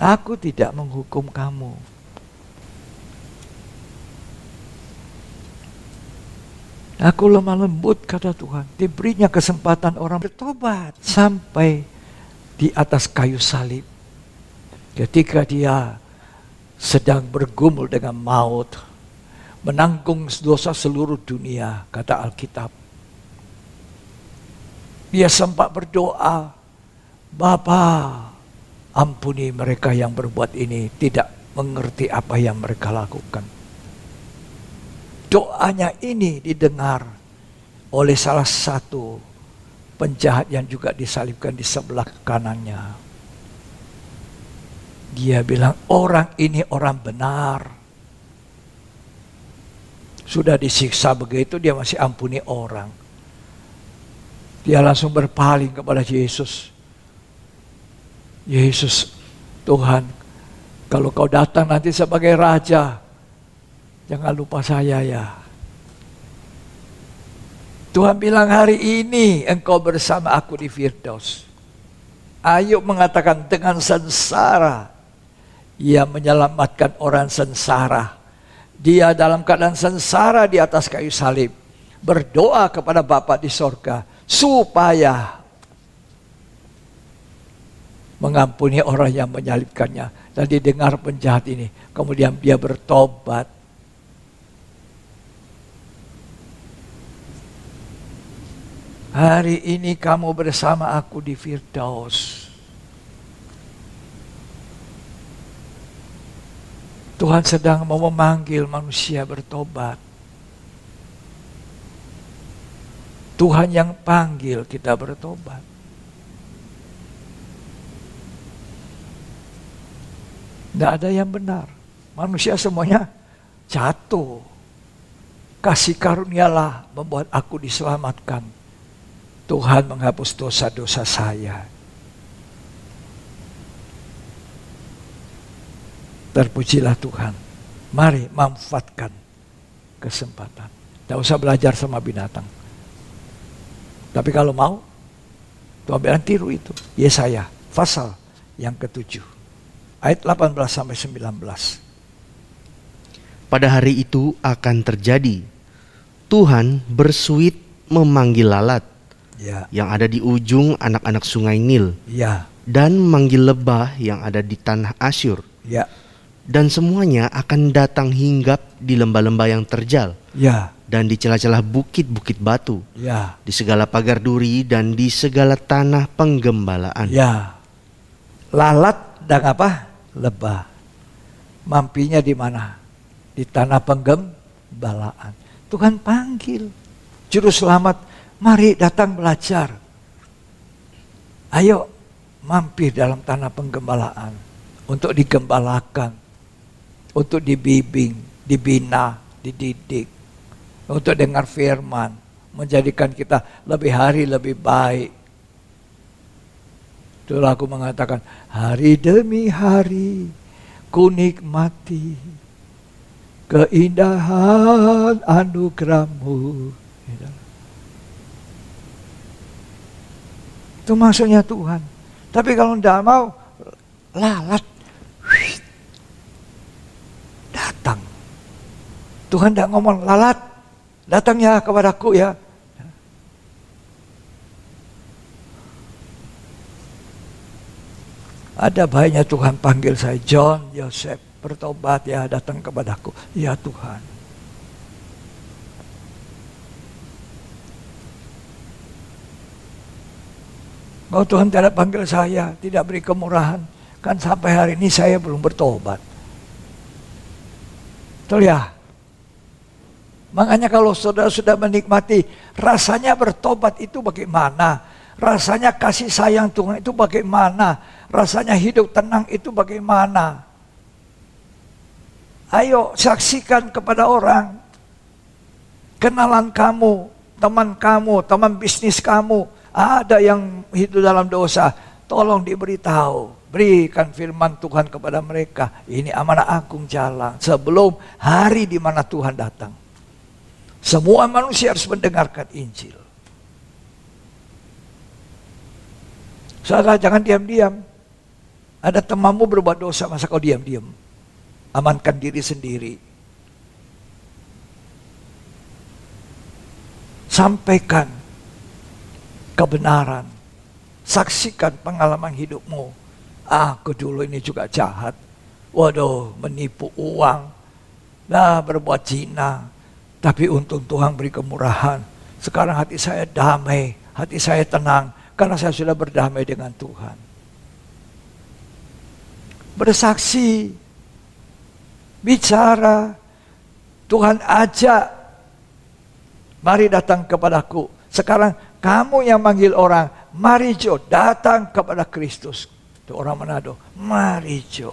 [SPEAKER 2] Aku tidak menghukum kamu. Aku lemah lembut, kata Tuhan. Diberinya kesempatan orang bertobat sampai di atas kayu salib. Ketika dia sedang bergumul dengan maut, menanggung dosa seluruh dunia, kata Alkitab. Dia sempat berdoa, Bapa, ampuni mereka yang berbuat ini, tidak mengerti apa yang mereka lakukan. Doanya ini didengar oleh salah satu penjahat yang juga disalibkan di sebelah kanannya. Dia bilang, orang ini orang benar. Sudah disiksa begitu, dia masih ampuni orang. Dia langsung berpaling kepada Yesus. Yesus, Tuhan, kalau kau datang nanti sebagai raja, jangan lupa saya ya. Tuhan bilang, hari ini engkau bersama aku di Firdaus. Ayub mengatakan, dengan sengsara ia menyelamatkan orang sengsara. Dia dalam keadaan sengsara di atas kayu salib, berdoa kepada Bapa di sorga supaya mengampuni orang yang menyalibkannya. Dan didengar penjahat ini, kemudian dia bertobat. Hari ini kamu bersama aku di Firdaus. Tuhan sedang mau memanggil manusia bertobat. Tuhan yang panggil kita bertobat. Tidak ada yang benar. Manusia semuanya jatuh. Kasih karunialah membuat aku diselamatkan. Tuhan menghapus dosa-dosa saya. Terpujilah Tuhan. Mari manfaatkan kesempatan. Tidak usah belajar sama binatang. Tapi kalau mau, Tuhan bilang tiru itu. Yesaya, pasal yang ke-7. Ayat 18 sampai 19.
[SPEAKER 3] Pada hari itu akan terjadi, Tuhan bersuit memanggil lalat
[SPEAKER 2] Ya,
[SPEAKER 3] yang ada di ujung anak-anak sungai Nil,
[SPEAKER 2] ya,
[SPEAKER 3] dan memanggil lebah yang ada di tanah Asyur.
[SPEAKER 2] ya,
[SPEAKER 3] Dan semuanya akan datang hinggap di lembah-lembah yang terjal,
[SPEAKER 2] ya,
[SPEAKER 3] dan di celah-celah bukit-bukit batu,
[SPEAKER 2] ya,
[SPEAKER 3] di segala pagar duri, dan di segala tanah penggembalaan.
[SPEAKER 2] ya. Lalat dan apa? Lebah. Mampinya di mana? Di tanah penggembalaan. Tuhan panggil juru selamat, mari datang belajar. Ayo mampir dalam tanah penggembalaan untuk digembalakan, untuk dibimbing, dibina, dididik, untuk dengar firman, menjadikan kita lebih hari lebih baik. Itulah aku mengatakan, hari demi hari ku nikmati keindahan anugerah-Mu. Itu maksudnya Tuhan. Tapi kalau tidak mau, lalat datang. Tuhan tidak ngomong, lalat datang ya kepadaku ya. Ada baiknya Tuhan panggil saya, John, Joseph, bertobat ya, datang kepadaku. Ya Tuhan. Kalau Tuhan tidak panggil saya, tidak beri kemurahan, kan sampai hari ini saya belum bertobat. Betul ya? Makanya kalau saudara sudah menikmati rasanya bertobat itu bagaimana? Rasanya kasih sayang Tuhan itu bagaimana? Rasanya hidup tenang itu bagaimana? Ayo saksikan kepada orang. Kenalan kamu, teman bisnis kamu, Ada yang hidup dalam dosa, tolong diberitahu. Berikan firman Tuhan kepada mereka. Ini amanah agung jalan sebelum hari di mana Tuhan datang. Semua manusia harus mendengarkan Injil. Saudara, jangan diam-diam. Ada temanmu berbuat dosa, masa kau diam-diam? Amankan diri sendiri. Sampaikan kebenaran. Saksikan pengalaman hidupmu. Aku dulu ini juga jahat. Waduh, menipu uang. Nah, berbuat zina. Tapi untung Tuhan beri kemurahan. Sekarang hati saya damai, hati saya tenang. Karena saya sudah berdamai dengan Tuhan. Bersaksi. Bicara. Tuhan ajak. Mari datang kepadaku. Sekarang kamu yang manggil orang. Mari Jo, datang kepada Kristus. Itu orang Manado. Mari Jo.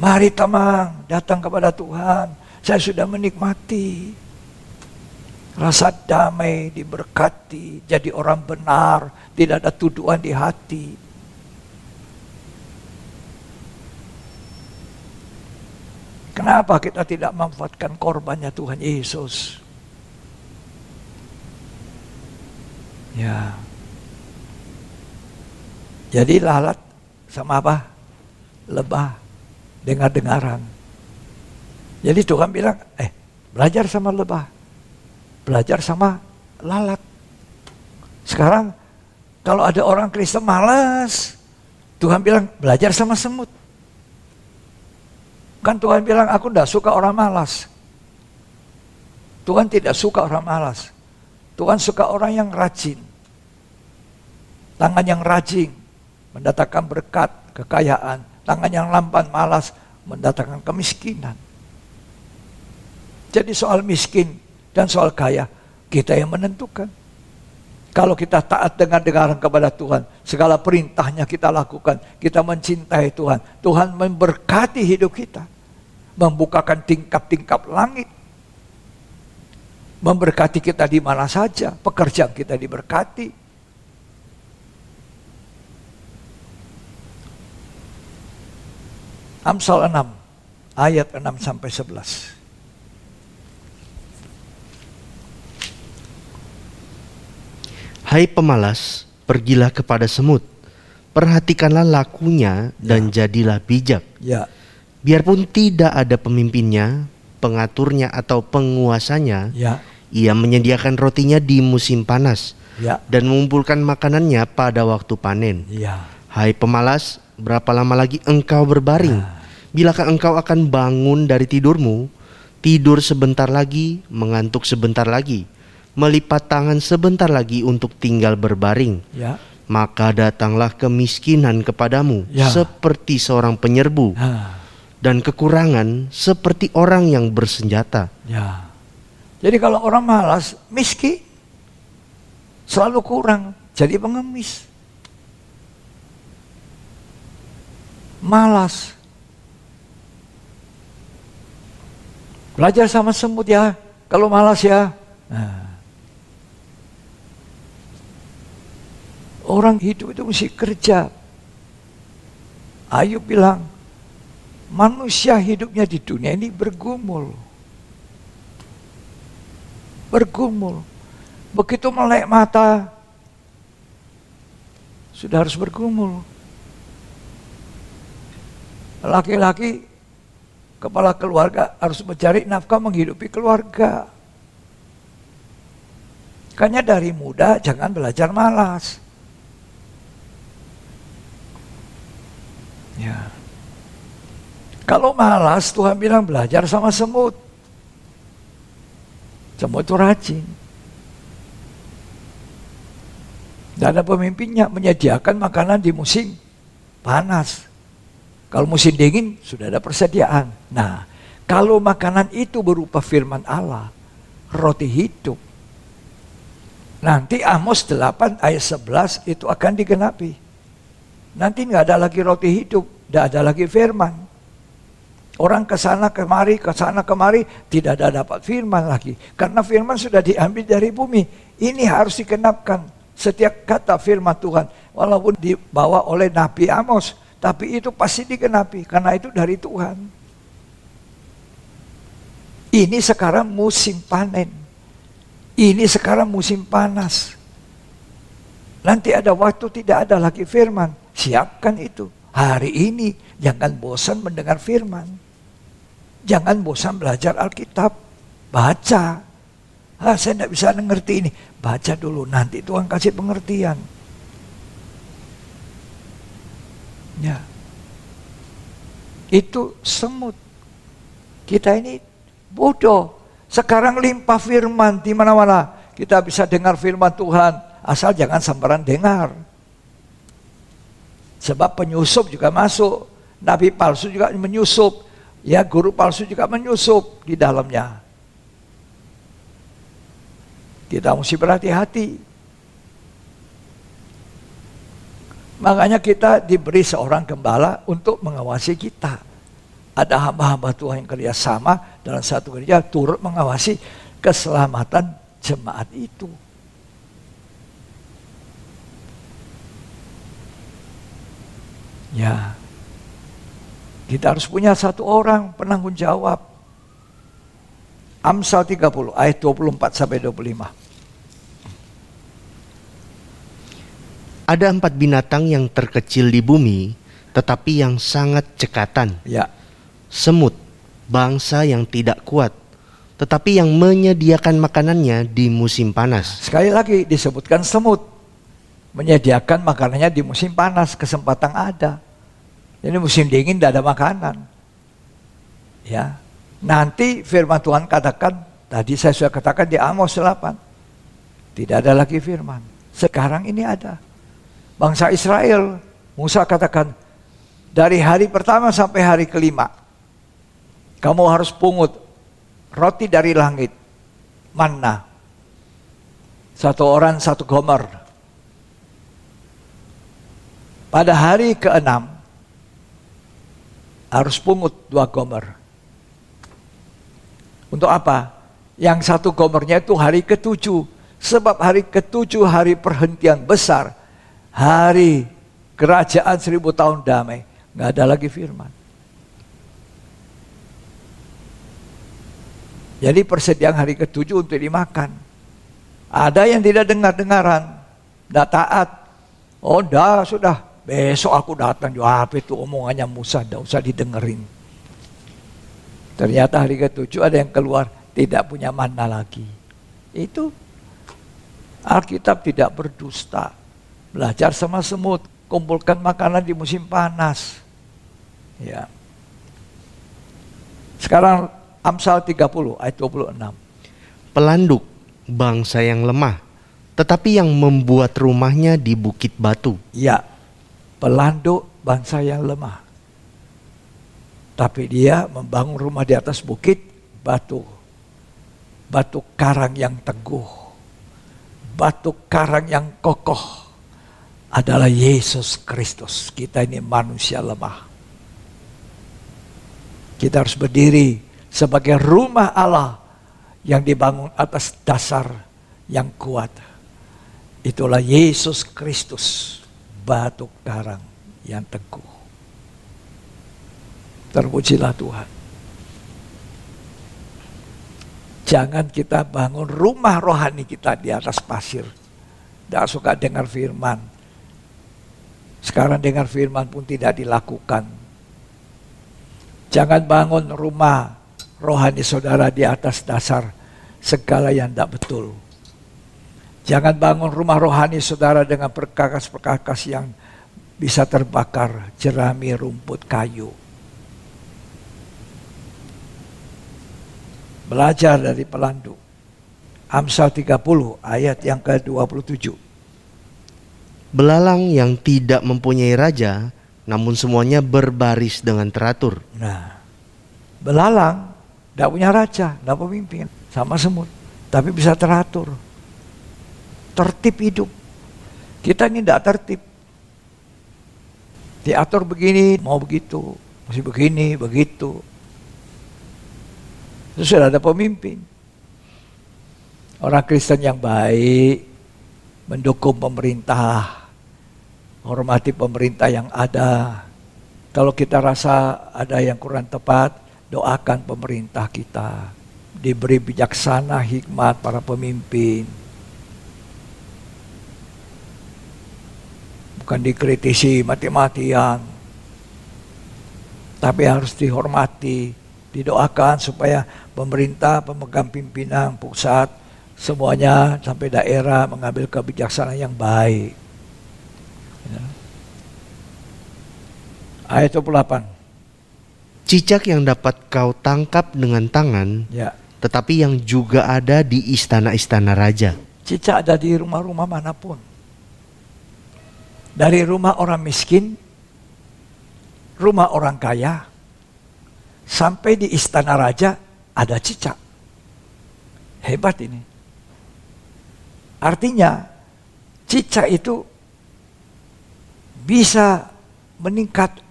[SPEAKER 2] Mari teman, datang kepada Tuhan. Saya sudah menikmati. Rasa damai, diberkati, jadi orang benar, tidak ada tuduhan di hati. Kenapa kita tidak memanfaatkan korbannya Tuhan Yesus? Ya. Jadi lalat sama apa? Lebah. Dengar-dengaran. Jadi Tuhan bilang, belajar sama lebah. Belajar sama lalat. Sekarang kalau ada orang Kristen malas, Tuhan bilang belajar sama semut. Kan Tuhan bilang aku tidak suka orang malas. Tuhan tidak suka orang malas. Tuhan suka orang yang rajin. Tangan yang rajin mendatangkan berkat, kekayaan. Tangan yang lamban malas mendatangkan kemiskinan. Jadi soal miskin dan soal kaya, kita yang menentukan. Kalau kita taat dengar-dengaran kepada Tuhan, segala perintahnya kita lakukan, kita mencintai Tuhan, Tuhan memberkati hidup kita, membukakan tingkap-tingkap langit, memberkati kita di mana saja, pekerjaan kita diberkati. Amsal 6, ayat 6-11.
[SPEAKER 3] Hai pemalas, pergilah kepada semut, perhatikanlah lakunya dan jadilah bijak.
[SPEAKER 2] Ya.
[SPEAKER 3] Biarpun tidak ada pemimpinnya, pengaturnya atau penguasanya,
[SPEAKER 2] Ya.
[SPEAKER 3] ia menyediakan rotinya di musim panas
[SPEAKER 2] Ya.
[SPEAKER 3] dan mengumpulkan makanannya pada waktu panen.
[SPEAKER 2] Ya.
[SPEAKER 3] Hai pemalas, berapa lama lagi engkau berbaring? Bilakah engkau akan bangun dari tidurmu? Tidur sebentar lagi, mengantuk sebentar lagi, melipat tangan sebentar lagi untuk tinggal berbaring.
[SPEAKER 2] Ya.
[SPEAKER 3] Maka datanglah kemiskinan kepadamu seperti seorang penyerbu, dan kekurangan seperti orang yang bersenjata.
[SPEAKER 2] Ya. Jadi kalau orang malas, miskin, selalu kurang, jadi pengemis. Malas. Belajar sama semut ya, kalau malas ya. Orang hidup itu mesti kerja. Ayub bilang, manusia hidupnya di dunia ini bergumul. Bergumul. Begitu melek mata, sudah harus bergumul. Laki-laki kepala keluarga harus mencari nafkah menghidupi keluarga. Makanya dari muda jangan belajar malas. Ya. Kalau malas, Tuhan bilang belajar sama semut. Semut itu rajin. Dan ada pemimpinnya menyediakan makanan di musim panas. Kalau musim dingin sudah ada persediaan. Nah, kalau makanan itu berupa firman Allah, roti hidup, nanti Amos 8 ayat 11 itu akan digenapi. Nanti nggak ada lagi roti hidup, nggak ada lagi firman. Orang kesana kemari, tidak ada dapat firman lagi. Karena firman sudah diambil dari bumi. Ini harus digenapkan. Setiap kata firman Tuhan, walaupun dibawa oleh Nabi Amos, tapi itu pasti digenapi, karena itu dari Tuhan. Ini sekarang musim panen. Ini sekarang musim panas. Nanti ada waktu tidak ada lagi firman. Siapkan itu. Hari ini jangan bosan mendengar firman. Jangan bosan belajar Alkitab. Baca. Saya tidak bisa mengerti ini. Baca dulu, nanti Tuhan kasih pengertian. Ya. Itu semut. Kita ini bodoh. Sekarang limpah firman di mana-mana. Kita bisa dengar firman Tuhan. Asal jangan sembarangan dengar. Sebab penyusup juga masuk. Nabi palsu juga menyusup. Ya, guru palsu juga menyusup di dalamnya. Kita mesti berhati-hati. Makanya kita diberi seorang gembala untuk mengawasi kita. Ada hamba-hamba Tuhan yang kerjasama dalam satu gereja turut mengawasi keselamatan jemaat itu. Ya, kita harus punya satu orang penanggung jawab. Amsal 30 ayat 24 sampai 25.
[SPEAKER 3] Ada 4 binatang yang terkecil di bumi, tetapi yang sangat cekatan.
[SPEAKER 2] Ya,
[SPEAKER 3] Semut, bangsa yang tidak kuat, tetapi yang menyediakan makanannya di musim panas.
[SPEAKER 2] sekali lagi disebutkan semut. Menyediakan makanannya di musim panas, kesempatan ada. Jadi musim dingin tidak ada makanan. Ya, nanti firman Tuhan katakan, tadi saya sudah katakan di Amos 8, tidak ada lagi firman. Sekarang ini ada. Bangsa Israel, Musa katakan, dari hari pertama sampai hari kelima, kamu harus pungut roti dari langit, manna. Satu orang 1 gomer. Pada hari ke-6, harus pungut 2 gomer. Untuk apa? Yang 1 gomernya itu hari ke-7. Sebab hari ke-7 hari perhentian besar. Hari kerajaan 1000 tahun damai. Nggak ada lagi firman. Jadi persediaan hari ke-7 untuk dimakan. Ada yang tidak dengar-dengaran. Tidak taat. Oh dah sudah. Besok aku datang juga, apa itu omongannya Musa, tidak usah didengerin. Ternyata hari ke-7 ada yang keluar, tidak punya manna lagi. Itu Alkitab tidak berdusta. Belajar sama semut, kumpulkan makanan di musim panas. Ya. Sekarang Amsal 30 ayat 26.
[SPEAKER 3] Pelanduk, bangsa yang lemah, tetapi yang membuat rumahnya di bukit batu.
[SPEAKER 2] Ya. Pelanduk bangsa yang lemah. Tapi dia membangun rumah di atas bukit batu. Batu karang yang teguh. Batu karang yang kokoh adalah Yesus Kristus. Kita ini manusia lemah. Kita harus berdiri sebagai rumah Allah yang dibangun atas dasar yang kuat. Itulah Yesus Kristus. Batu karang yang teguh. Terpujilah Tuhan. Jangan kita bangun rumah rohani kita di atas pasir. Tidak suka dengar firman. Sekarang dengar firman pun tidak dilakukan. Jangan bangun rumah rohani saudara di atas dasar segala yang tidak betul. Jangan bangun rumah rohani saudara dengan perkakas-perkakas yang bisa terbakar, jerami, rumput, kayu. Belajar dari pelanduk. Amsal 30 ayat yang ke-27.
[SPEAKER 3] Belalang yang tidak mempunyai raja, namun semuanya berbaris dengan teratur.
[SPEAKER 2] Nah, belalang tidak punya raja, tidak pemimpin, sama semut, tapi bisa teratur. Tertib hidup. Kita ini tidak tertib. Diatur begini, mau begitu. Mesti begini, begitu. Itu sudah ada pemimpin. Orang Kristen yang baik mendukung pemerintah, hormati pemerintah yang ada. Kalau kita rasa ada yang kurang tepat, doakan pemerintah kita. Diberi bijaksana, hikmat para pemimpin. Bukan dikritisi mati-matian. Tapi harus dihormati, didoakan supaya pemerintah, pemegang pimpinan pusat, semuanya sampai daerah mengambil kebijaksanaan yang baik. Ayat 28.
[SPEAKER 3] Cicak yang dapat kau tangkap dengan tangan,
[SPEAKER 2] Ya.
[SPEAKER 3] tetapi yang juga ada di istana-istana raja.
[SPEAKER 2] Cicak ada di rumah-rumah manapun. Dari rumah orang miskin, rumah orang kaya, sampai di istana raja ada cicak. Hebat ini. Artinya cicak itu bisa meningkat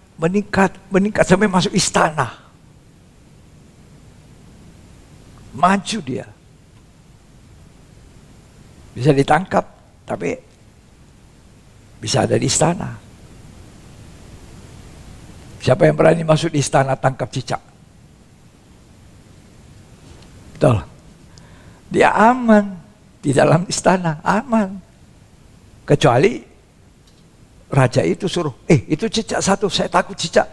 [SPEAKER 2] sampai masuk istana. Maju dia. Bisa ditangkap, tapi bisa ada di istana. Siapa yang berani masuk di istana tangkap cicak? Betul. Dia aman di dalam istana, aman. Kecuali raja itu suruh, itu cicak satu, saya takut cicak,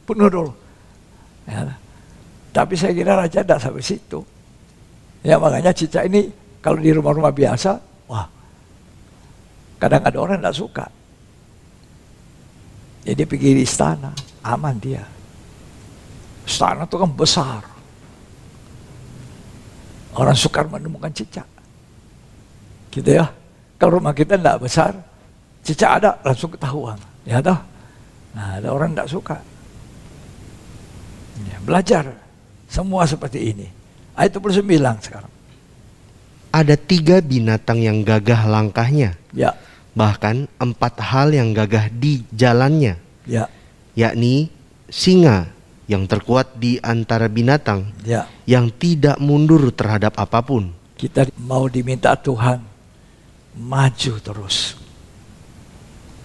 [SPEAKER 2] bunuh dulu. Ya. Tapi saya kira raja tidak sampai situ. Ya makanya cicak ini kalau di rumah-rumah biasa, wah, kadang ada orang tidak suka. Jadi pergi di istana, aman dia. Istana itu kan besar. Orang sukar menemukan cicak. Gitu ya. Kalau rumah kita tidak besar, cicak ada langsung ketahuan. Ya toh. Nah, ada orang tidak suka. Ya, belajar semua seperti ini. Ayat 29 sekarang.
[SPEAKER 3] Ada 3 binatang yang gagah langkahnya,
[SPEAKER 2] Ya,
[SPEAKER 3] bahkan 4 hal yang gagah di jalannya,
[SPEAKER 2] ya,
[SPEAKER 3] yakni singa yang terkuat di antara binatang,
[SPEAKER 2] ya.
[SPEAKER 3] yang tidak mundur terhadap apapun.
[SPEAKER 2] Kita mau diminta Tuhan maju terus.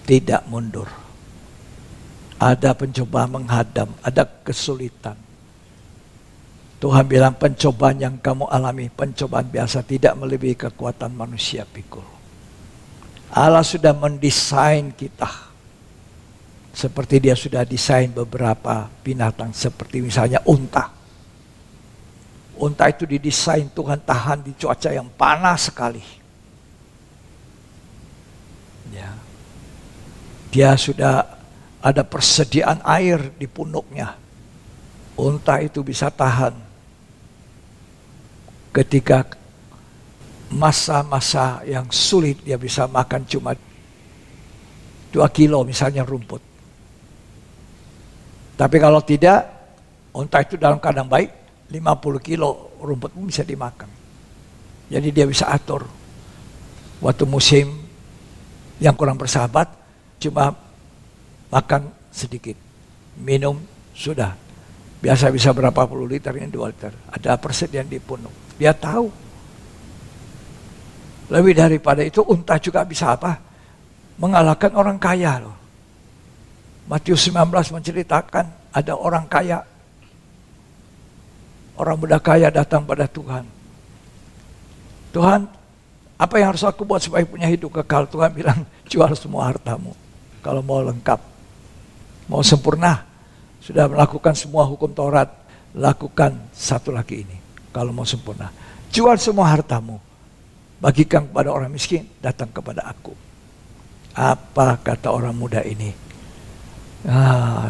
[SPEAKER 2] Tidak mundur. Ada pencobaan menghadam, ada kesulitan. Tuhan bilang pencobaan yang kamu alami, pencobaan biasa, tidak melebihi kekuatan manusia pikul. Allah sudah mendesain kita. Seperti dia sudah desain beberapa binatang, seperti misalnya unta. Unta itu didesain Tuhan tahan di cuaca yang panas sekali. Ya. Dia sudah ada persediaan air di punuknya. Unta itu bisa tahan ketika masa-masa yang sulit, dia bisa makan cuma 2 kilo misalnya rumput. Tapi kalau tidak, unta itu dalam keadaan baik, 50 kilo rumput pun bisa dimakan. Jadi dia bisa atur. Waktu musim yang kurang bersahabat, cuma makan sedikit. Minum sudah. Biasa bisa berapa puluh liter, ini 2 liter. Ada persediaan di punuk. Dia tahu. Lebih daripada itu, unta juga bisa apa? Mengalahkan orang kaya loh. Matius 19 menceritakan ada orang kaya. Orang muda kaya datang pada Tuhan. Tuhan, apa yang harus aku buat supaya punya hidup kekal? Tuhan bilang, jual semua hartamu. Kalau mau lengkap, mau sempurna, sudah melakukan semua hukum Taurat, lakukan satu lagi ini. Kalau mau sempurna, jual semua hartamu, bagikan kepada orang miskin, datang kepada aku. Apa kata orang muda ini?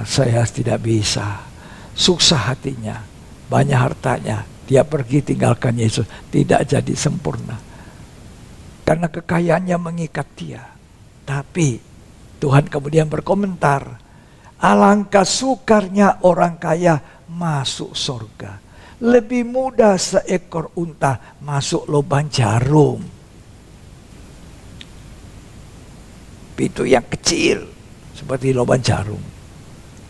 [SPEAKER 2] Saya tidak bisa. Susah hatinya, banyak hartanya. Dia pergi tinggalkan Yesus, tidak jadi sempurna. Karena kekayaannya mengikat dia. Tapi Tuhan kemudian berkomentar, alangkah sukarnya orang kaya masuk surga. Lebih mudah seekor unta masuk lubang jarum. Pintu yang kecil seperti lubang jarum.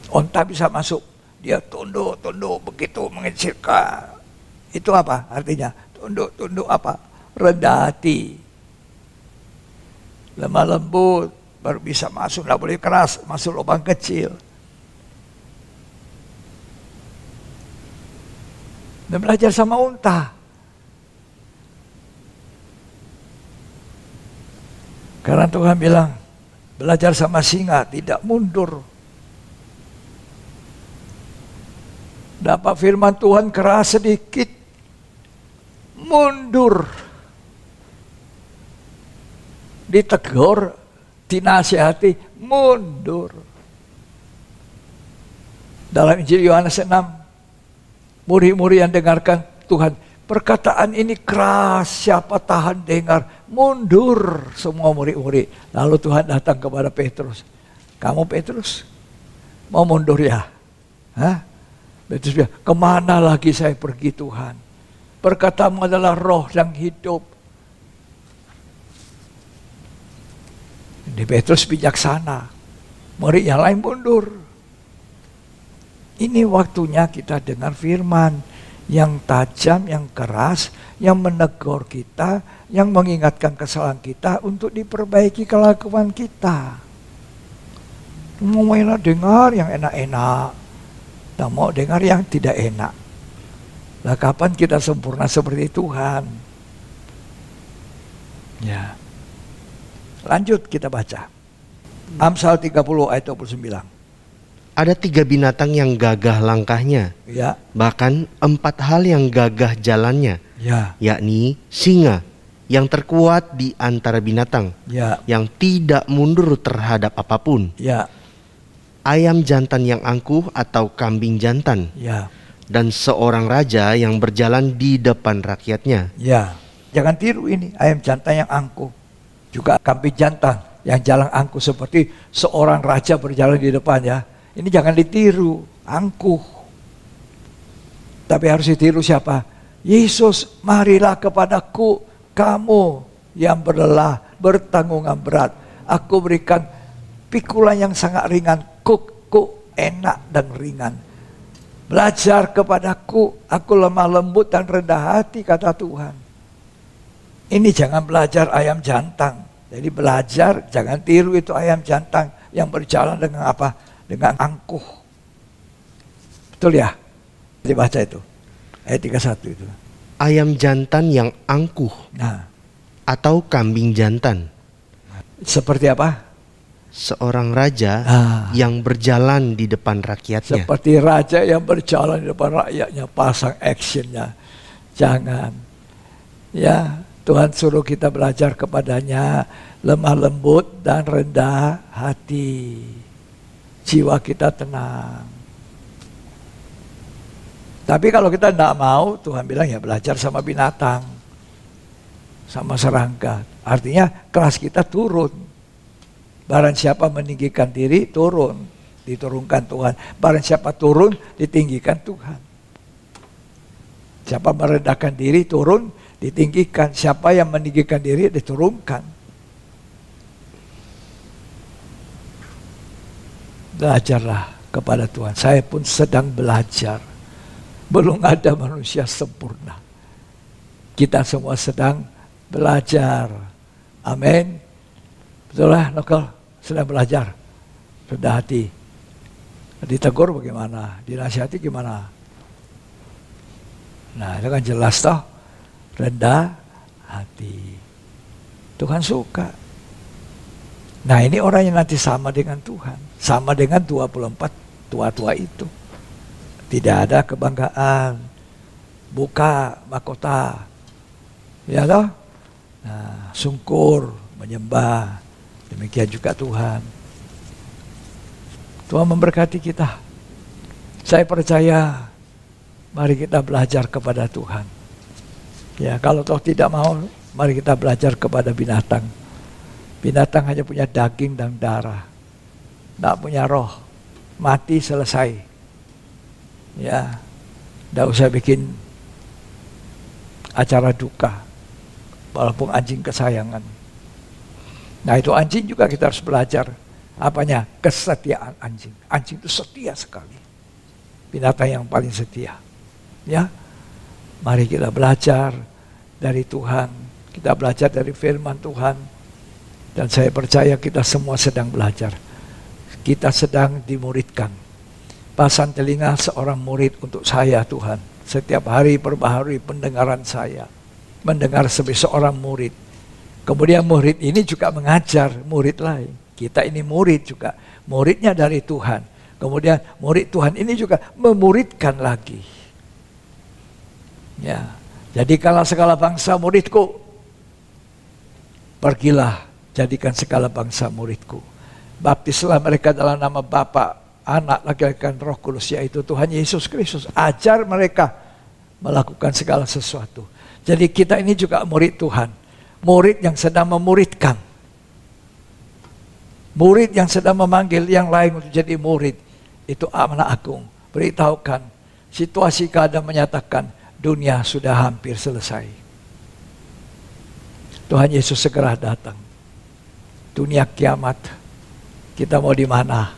[SPEAKER 2] Unta bisa masuk, dia tunduk begitu mengecilkan. Itu apa artinya? Tunduk apa? rendah hati, lemah lembut, baru bisa masuk, nggak boleh keras, masuk lubang kecil. Dan belajar sama unta. Karena Tuhan bilang, belajar sama singa, tidak mundur. Dapat firman Tuhan keras sedikit, mundur. Ditegur, dinasihati, mundur. Dalam Injil Yohanes 6, murid-murid yang dengarkan Tuhan, perkataan ini keras, siapa tahan dengar? Mundur semua murid-murid. Lalu Tuhan datang kepada Petrus. Kamu Petrus, mau mundur ya? Hah? Petrus bilang, kemana lagi saya pergi Tuhan? Perkataanmu adalah roh yang hidup. Ini Petrus bijaksana. Murid yang lain mundur. Ini waktunya kita dengar firman yang tajam, yang keras, yang menegur kita, yang mengingatkan kesalahan kita untuk diperbaiki kelakuan kita. Mau dengar yang enak-enak, tak mau dengar yang tidak enak. Lah kapan kita sempurna seperti Tuhan? Ya. Lanjut kita baca. Amsal 30 ayat 29.
[SPEAKER 3] Ada 3 binatang yang gagah langkahnya,
[SPEAKER 2] Ya,
[SPEAKER 3] bahkan 4 hal yang gagah jalannya,
[SPEAKER 2] ya,
[SPEAKER 3] yakni singa yang terkuat di antara binatang,
[SPEAKER 2] ya,
[SPEAKER 3] yang tidak mundur terhadap apapun,
[SPEAKER 2] ya,
[SPEAKER 3] ayam jantan yang angkuh atau kambing jantan,
[SPEAKER 2] ya,
[SPEAKER 3] dan seorang raja yang berjalan di depan rakyatnya.
[SPEAKER 2] ya. Jangan tiru ini, ayam jantan yang angkuh. Juga kambing jantan yang jalan angkuh seperti seorang raja berjalan di depannya. Ini jangan ditiru, angkuh. Tapi harus ditiru siapa? Yesus, marilah kepadaku kamu yang berlelah, bertanggungan berat. Aku berikan pikulan yang sangat ringan, kuk enak dan ringan. Belajar kepadaku, aku lemah lembut dan rendah hati, kata Tuhan. Ini jangan belajar ayam jantan. Jadi belajar, jangan tiru itu ayam jantan yang berjalan dengan apa? Dengan angkuh. Betul ya? Dibaca itu. Ayat 31 itu.
[SPEAKER 3] Ayam jantan yang angkuh
[SPEAKER 2] Nah,
[SPEAKER 3] atau kambing jantan.
[SPEAKER 2] seperti apa?
[SPEAKER 3] Seorang raja yang berjalan di depan rakyatnya.
[SPEAKER 2] Seperti raja yang berjalan di depan rakyatnya, pasang actionnya. Jangan. Ya, Tuhan suruh kita belajar kepadanya, lemah lembut dan rendah hati. Jiwa kita tenang. Tapi kalau kita tidak mau, Tuhan bilang ya belajar sama binatang, sama serangga. Artinya kelas kita turun. Barang siapa meninggikan diri, turun. Diturunkan Tuhan. Barang siapa turun, ditinggikan Tuhan. Siapa merendahkan diri, turun, ditinggikan. Siapa yang meninggikan diri, diturunkan. Belajarlah kepada Tuhan. Saya pun sedang belajar. Belum ada manusia sempurna. Kita semua sedang belajar. Amin. Betul lah, lokal sedang belajar. Rendah hati. Ditegur bagaimana? Dinasihati gimana? Nah, itu kan jelas toh. Rendah hati. Tuhan suka. Nah, ini orang yang nanti sama dengan Tuhan. Sama dengan 24 tua-tua itu. Tidak ada kebanggaan. Buka mahkota. Ya toh? Nah, sungkur, menyembah. Demikian juga Tuhan. Tuhan memberkati kita. Saya percaya, mari kita belajar kepada Tuhan. Ya, kalau toh tidak mau, mari kita belajar kepada binatang. Binatang hanya punya daging dan darah, tidak punya roh. Mati selesai. Ya, tidak usah bikin acara duka, walaupun anjing kesayangan. Nah, itu anjing juga kita harus belajar. Apanya? Kesetiaan anjing. Anjing itu setia sekali. Binatang yang paling setia. Ya, mari kita belajar dari Tuhan. Kita belajar dari firman Tuhan. Dan saya percaya kita semua sedang belajar. Kita sedang dimuridkan. Pasang telinga seorang murid untuk saya Tuhan. Setiap hari perbaharui pendengaran saya. Mendengar sebagai seorang murid. Kemudian murid ini juga mengajar murid lain. Kita ini murid juga. Muridnya dari Tuhan. Kemudian murid Tuhan ini juga memuridkan lagi. Ya. Jadi kalau segala bangsa muridku, pergilah jadikan segala bangsa muridku. Baptislah mereka dalam nama Bapa, Anak, laki-laki dan Roh Kudus, yaitu Tuhan Yesus Kristus. Ajar mereka melakukan segala sesuatu. Jadi kita ini juga murid Tuhan. Murid yang sedang memuridkan. Murid yang sedang memanggil yang lain untuk jadi murid. Itu amanah agung. Beritahukan, situasi keadaan menyatakan dunia sudah hampir selesai. Tuhan Yesus segera datang. Dunia kiamat. Kita mau di mana?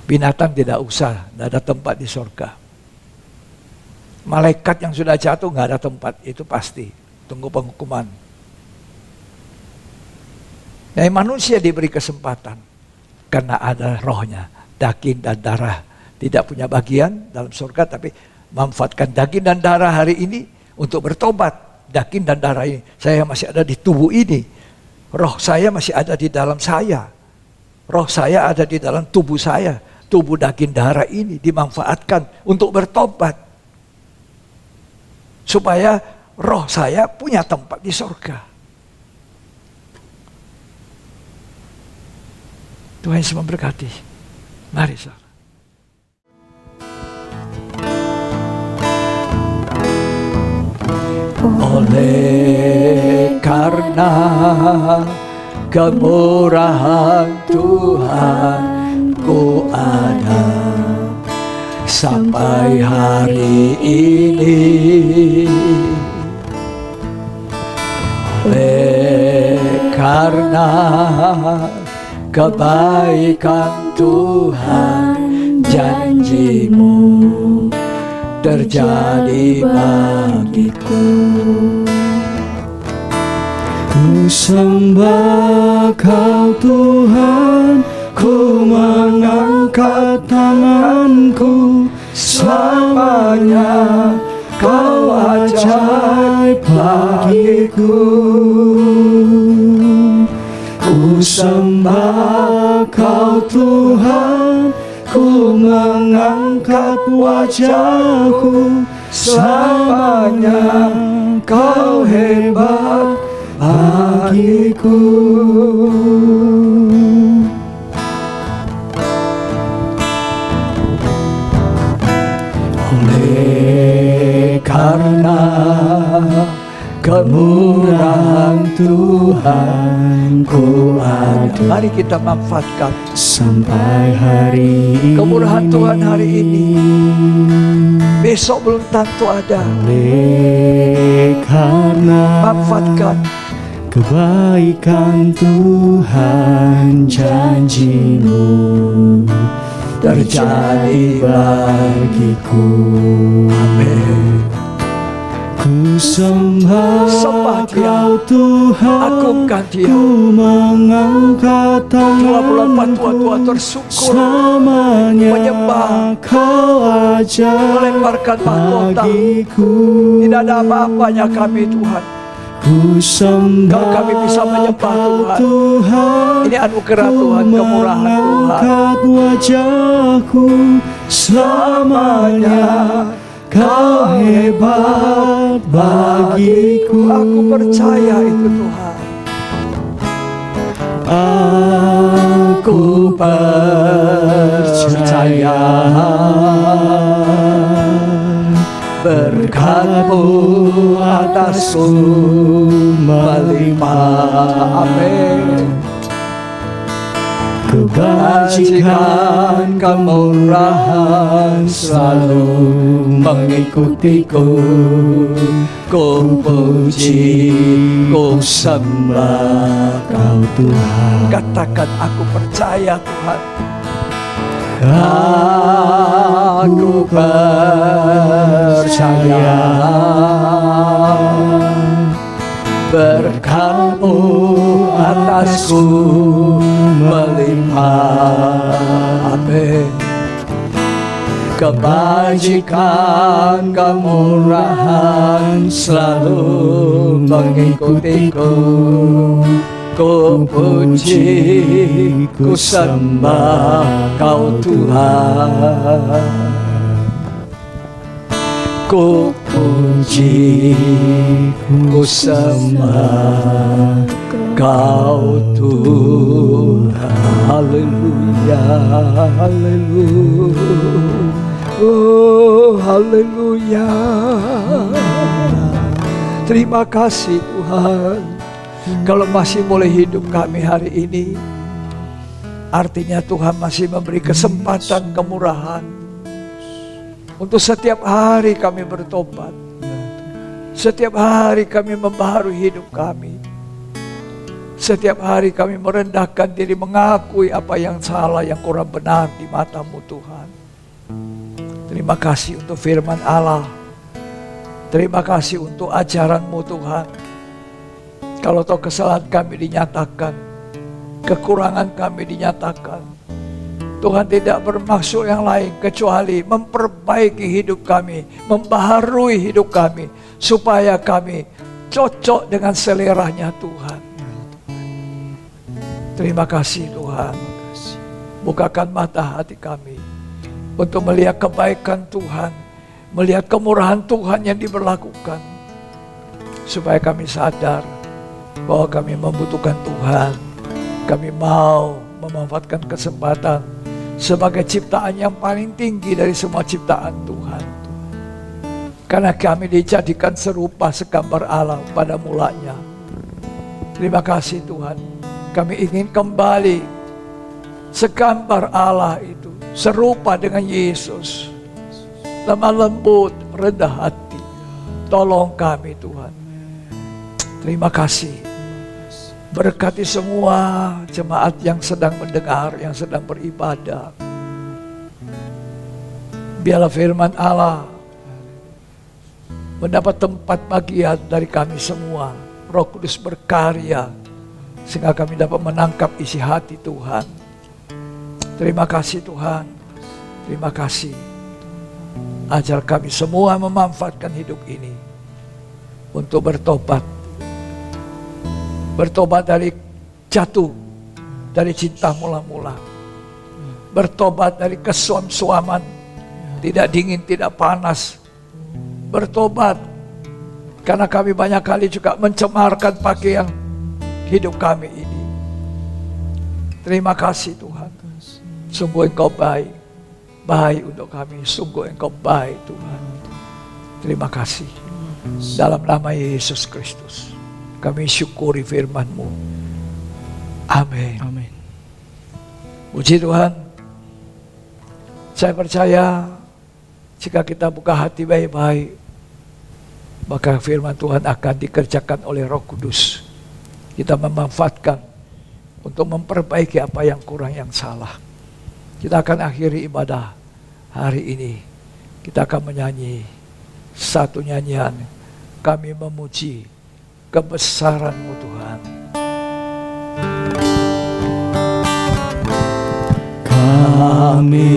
[SPEAKER 2] Binatang tidak usah, tidak ada tempat di surga. Malaikat yang sudah jatuh nggak ada tempat, itu pasti. Tunggu penghukuman. Nah, manusia diberi kesempatan karena ada rohnya, daging dan darah. Tidak punya bagian dalam surga, tapi manfaatkan daging dan darah hari ini untuk bertobat. Daging dan darah ini, saya masih ada di tubuh ini. Roh saya masih ada di dalam saya. Roh saya ada di dalam tubuh saya. Tubuh daging darah ini dimanfaatkan untuk bertobat. Supaya roh saya punya tempat di surga. Tuhan Yesus memberkati. Mari saudara. Oleh karena kemurahan Tuhan ku ada sampai hari ini. Oleh karena kebaikan Tuhan, janji-Mu terjadi bagiku.
[SPEAKER 1] Ku sembah Kau Tuhan, ku mengangkat tanganku, selamanya Kau ajaib bagiku. Ku sembah Kau Tuhan, ku mengangkat wajahku, selamanya Kau hebat bagiku. Oleh karena kemurahan Tuhan ku ada,
[SPEAKER 2] Mari kita manfaatkan
[SPEAKER 1] sampai hari ini.
[SPEAKER 2] kemurahan Tuhan hari ini. Besok belum tentu ada.
[SPEAKER 1] Oleh karena
[SPEAKER 2] Manfaatkan
[SPEAKER 1] kebaikan Tuhan, janji-Mu terjadi bagiku.
[SPEAKER 2] Amin.
[SPEAKER 1] Ku sembah
[SPEAKER 2] Sembah Dia.
[SPEAKER 1] Kau Tuhan,
[SPEAKER 2] Agungkan Dia.
[SPEAKER 1] ku mengangkat
[SPEAKER 2] Tua-tua
[SPEAKER 1] tanganku,
[SPEAKER 2] tersyukur
[SPEAKER 1] selamanya
[SPEAKER 2] menyembah,
[SPEAKER 1] Kau ajaib
[SPEAKER 2] melemparkan mahkota.
[SPEAKER 1] bagiku.
[SPEAKER 2] Tidak ada apa-apanya kami Tuhan.
[SPEAKER 1] Ku sembah
[SPEAKER 2] Kalau kami bisa menyembah Tuhan,
[SPEAKER 1] Tuhan,
[SPEAKER 2] ini anugerah Tuhan, kemurahan Tuhan.
[SPEAKER 1] mengangkat wajahku, selamanya Kau hebat bagiku.
[SPEAKER 2] Aku percaya itu Tuhan.
[SPEAKER 1] Aku percaya berkat-Mu atasku melimpah.
[SPEAKER 2] Amin.
[SPEAKER 1] Kebajikan, kemurahan selalu mengikutiku. Ku puji, ku sembah Kau Tuhan.
[SPEAKER 2] Katakan aku percaya Tuhan.
[SPEAKER 1] Aku percaya berkat
[SPEAKER 2] Karuniamu atasku melimpah. Amin. Kebajikan, kemurahan selalu mengikutiku. Ku puji, ku sembah Kau Tuhan. Ku puji, ku sembah Kau Tuhan. Haleluya, haleluya. Oh, haleluya. Terima kasih Tuhan. Kalau masih boleh hidup kami hari ini, artinya Tuhan masih memberi kesempatan, kemurahan untuk setiap hari kami bertobat. Setiap hari kami membaharui hidup kami. Setiap hari kami merendahkan diri, mengakui apa yang salah, yang kurang benar di mata-Mu Tuhan. Terima kasih untuk firman Allah. Terima kasih untuk ajaran-Mu Tuhan. Kalau toh kesalahan kami dinyatakan, kekurangan kami dinyatakan, Tuhan tidak bermaksud yang lain kecuali memperbaiki hidup kami, membaharui hidup kami, supaya kami cocok dengan seleranya Tuhan. Terima kasih Tuhan. Bukakan mata hati kami untuk melihat kebaikan Tuhan, melihat kemurahan Tuhan yang diberlakukan, supaya kami sadar bahwa kami membutuhkan Tuhan. Kami mau memanfaatkan kesempatan sebagai ciptaan yang paling tinggi dari semua ciptaan Tuhan. Karena kami dijadikan serupa segambar Allah pada mulanya. Terima kasih Tuhan. Kami ingin kembali segambar Allah itu, serupa dengan Yesus. Lemah lembut, rendah hati. Tolong kami Tuhan. Terima kasih. Berkati semua jemaat yang sedang mendengar, yang sedang beribadah. Biarlah firman Allah mendapat tempat bagian dari kami semua. Roh Kudus berkarya sehingga kami dapat menangkap isi hati Tuhan. Terima kasih Tuhan. Terima kasih. Ajar kami semua memanfaatkan hidup ini untuk bertobat. Bertobat dari jatuh, dari cinta mula-mula. Bertobat dari kesuam-suaman, tidak dingin, tidak panas. Bertobat karena kami banyak kali juga mencemarkan pakaian hidup kami ini. Terima kasih Tuhan. Sungguh Engkau baik, baik untuk kami. Sungguh Engkau baik Tuhan. Terima kasih. Dalam nama Yesus Kristus kami syukuri firman-Mu. Amin.
[SPEAKER 1] Amin.
[SPEAKER 2] Puji Tuhan. Saya percaya jika kita buka hati baik-baik, maka firman Tuhan akan dikerjakan oleh Roh Kudus. Kita memanfaatkan untuk memperbaiki apa yang kurang, yang salah. Kita akan akhiri ibadah hari ini. Kita akan menyanyi satu nyanyian. Kami memuji kebesaran-Mu Tuhan.
[SPEAKER 1] Kami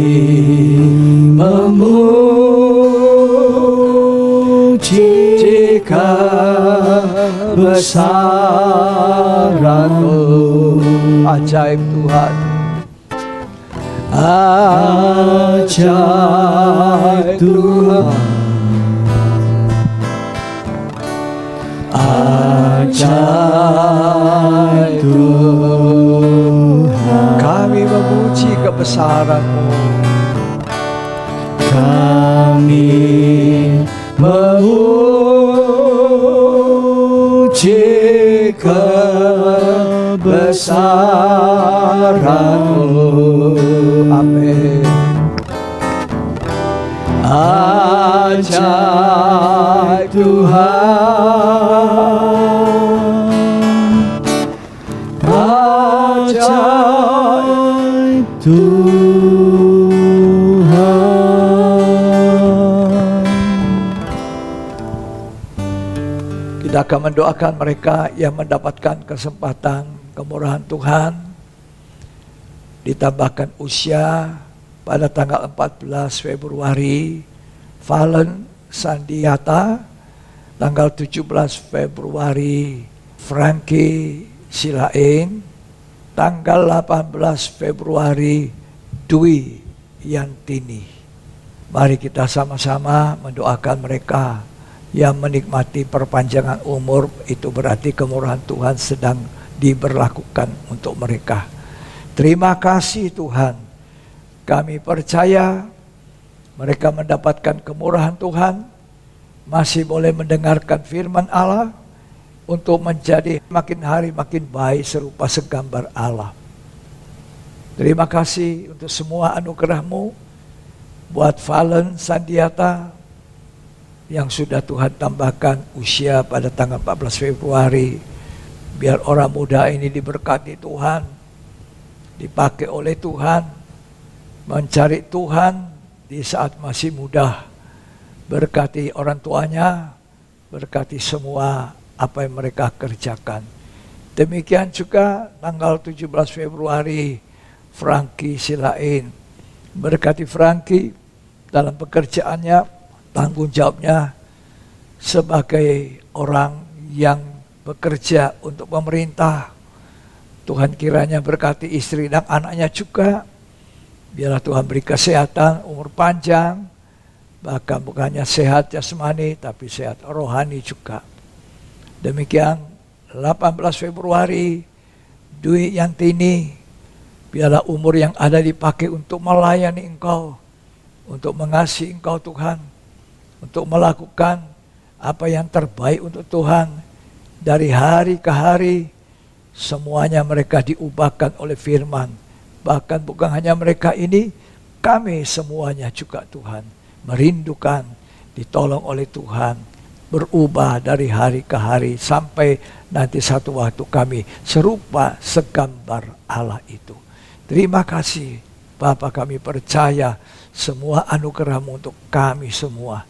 [SPEAKER 1] memuji kebesaran-Mu.
[SPEAKER 2] Ajaib Tuhan.
[SPEAKER 1] Ajaib Tuhan. Ajaib Tuhan.
[SPEAKER 2] Kami memuji kebesaran-Mu.
[SPEAKER 1] Kami memuji kebesaran-Mu.
[SPEAKER 2] Amin.
[SPEAKER 1] Ajaib Tuhan. Ajaib Tuhan.
[SPEAKER 2] Kita akan mendoakan mereka yang mendapatkan kesempatan kemurahan Tuhan, ditambahkan usia pada tanggal 14 Februari, Valen Sandiata, tanggal 17 Februari, Frankie Silain, tanggal 18 Februari, Dwi Yantini. Mari kita sama-sama mendoakan mereka yang menikmati perpanjangan umur. Itu berarti kemurahan Tuhan sedang diberlakukan untuk mereka. Terima kasih Tuhan. Kami percaya mereka mendapatkan kemurahan Tuhan, masih boleh mendengarkan firman Allah untuk menjadi makin hari makin baik serupa segambar Allah. Terima kasih untuk semua anugerah-Mu buat Valen Sandiata yang sudah Tuhan tambahkan usia pada tanggal 14 Februari. Biar orang muda ini diberkati Tuhan, dipakai oleh Tuhan, mencari Tuhan di saat masih muda. Berkati orang tuanya, berkati semua apa yang mereka kerjakan. Demikian juga tanggal 17 Februari, Frankie Silain. Berkati Frankie dalam pekerjaannya, tanggung jawabnya sebagai orang yang bekerja untuk pemerintah. Tuhan kiranya berkati istri dan anaknya juga. Biarlah Tuhan beri kesehatan, umur panjang, bahkan bukan hanya sehat jasmani, tapi sehat rohani juga. Demikian 18 Februari, Dwi Yantini, biarlah umur yang ada dipakai untuk melayani Engkau, untuk mengasihi Engkau Tuhan, untuk melakukan apa yang terbaik untuk Tuhan. Dari hari ke hari, semuanya mereka diubahkan oleh firman. Bahkan bukan hanya mereka ini, kami semuanya juga Tuhan merindukan, ditolong oleh Tuhan, berubah dari hari ke hari, sampai nanti satu waktu kami serupa segambar Allah itu. Terima kasih Bapa, kami percaya semua anugerah-Mu untuk kami semua.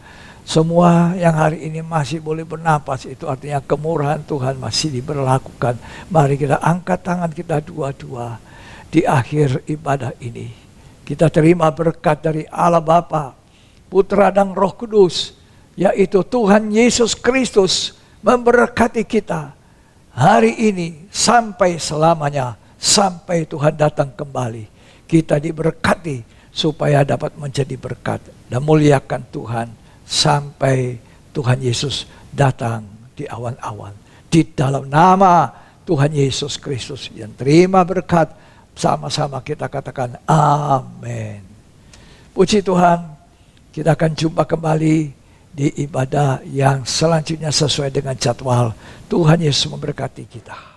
[SPEAKER 2] Semua yang hari ini masih boleh bernapas, itu artinya kemurahan Tuhan masih diberlakukan. Mari kita angkat tangan kita dua-dua di akhir ibadah ini. Kita terima berkat dari Allah Bapa, Putra dan Roh Kudus, yaitu Tuhan Yesus Kristus, memberkati kita hari ini sampai selamanya, sampai Tuhan datang kembali. Kita diberkati supaya dapat menjadi berkat dan muliakan Tuhan sampai Tuhan Yesus datang di awan-awan. Di dalam nama Tuhan Yesus Kristus yang terima berkat, sama-sama kita katakan amin. Puji Tuhan, kita akan jumpa kembali di ibadah yang selanjutnya sesuai dengan jadwal. Tuhan Yesus memberkati kita.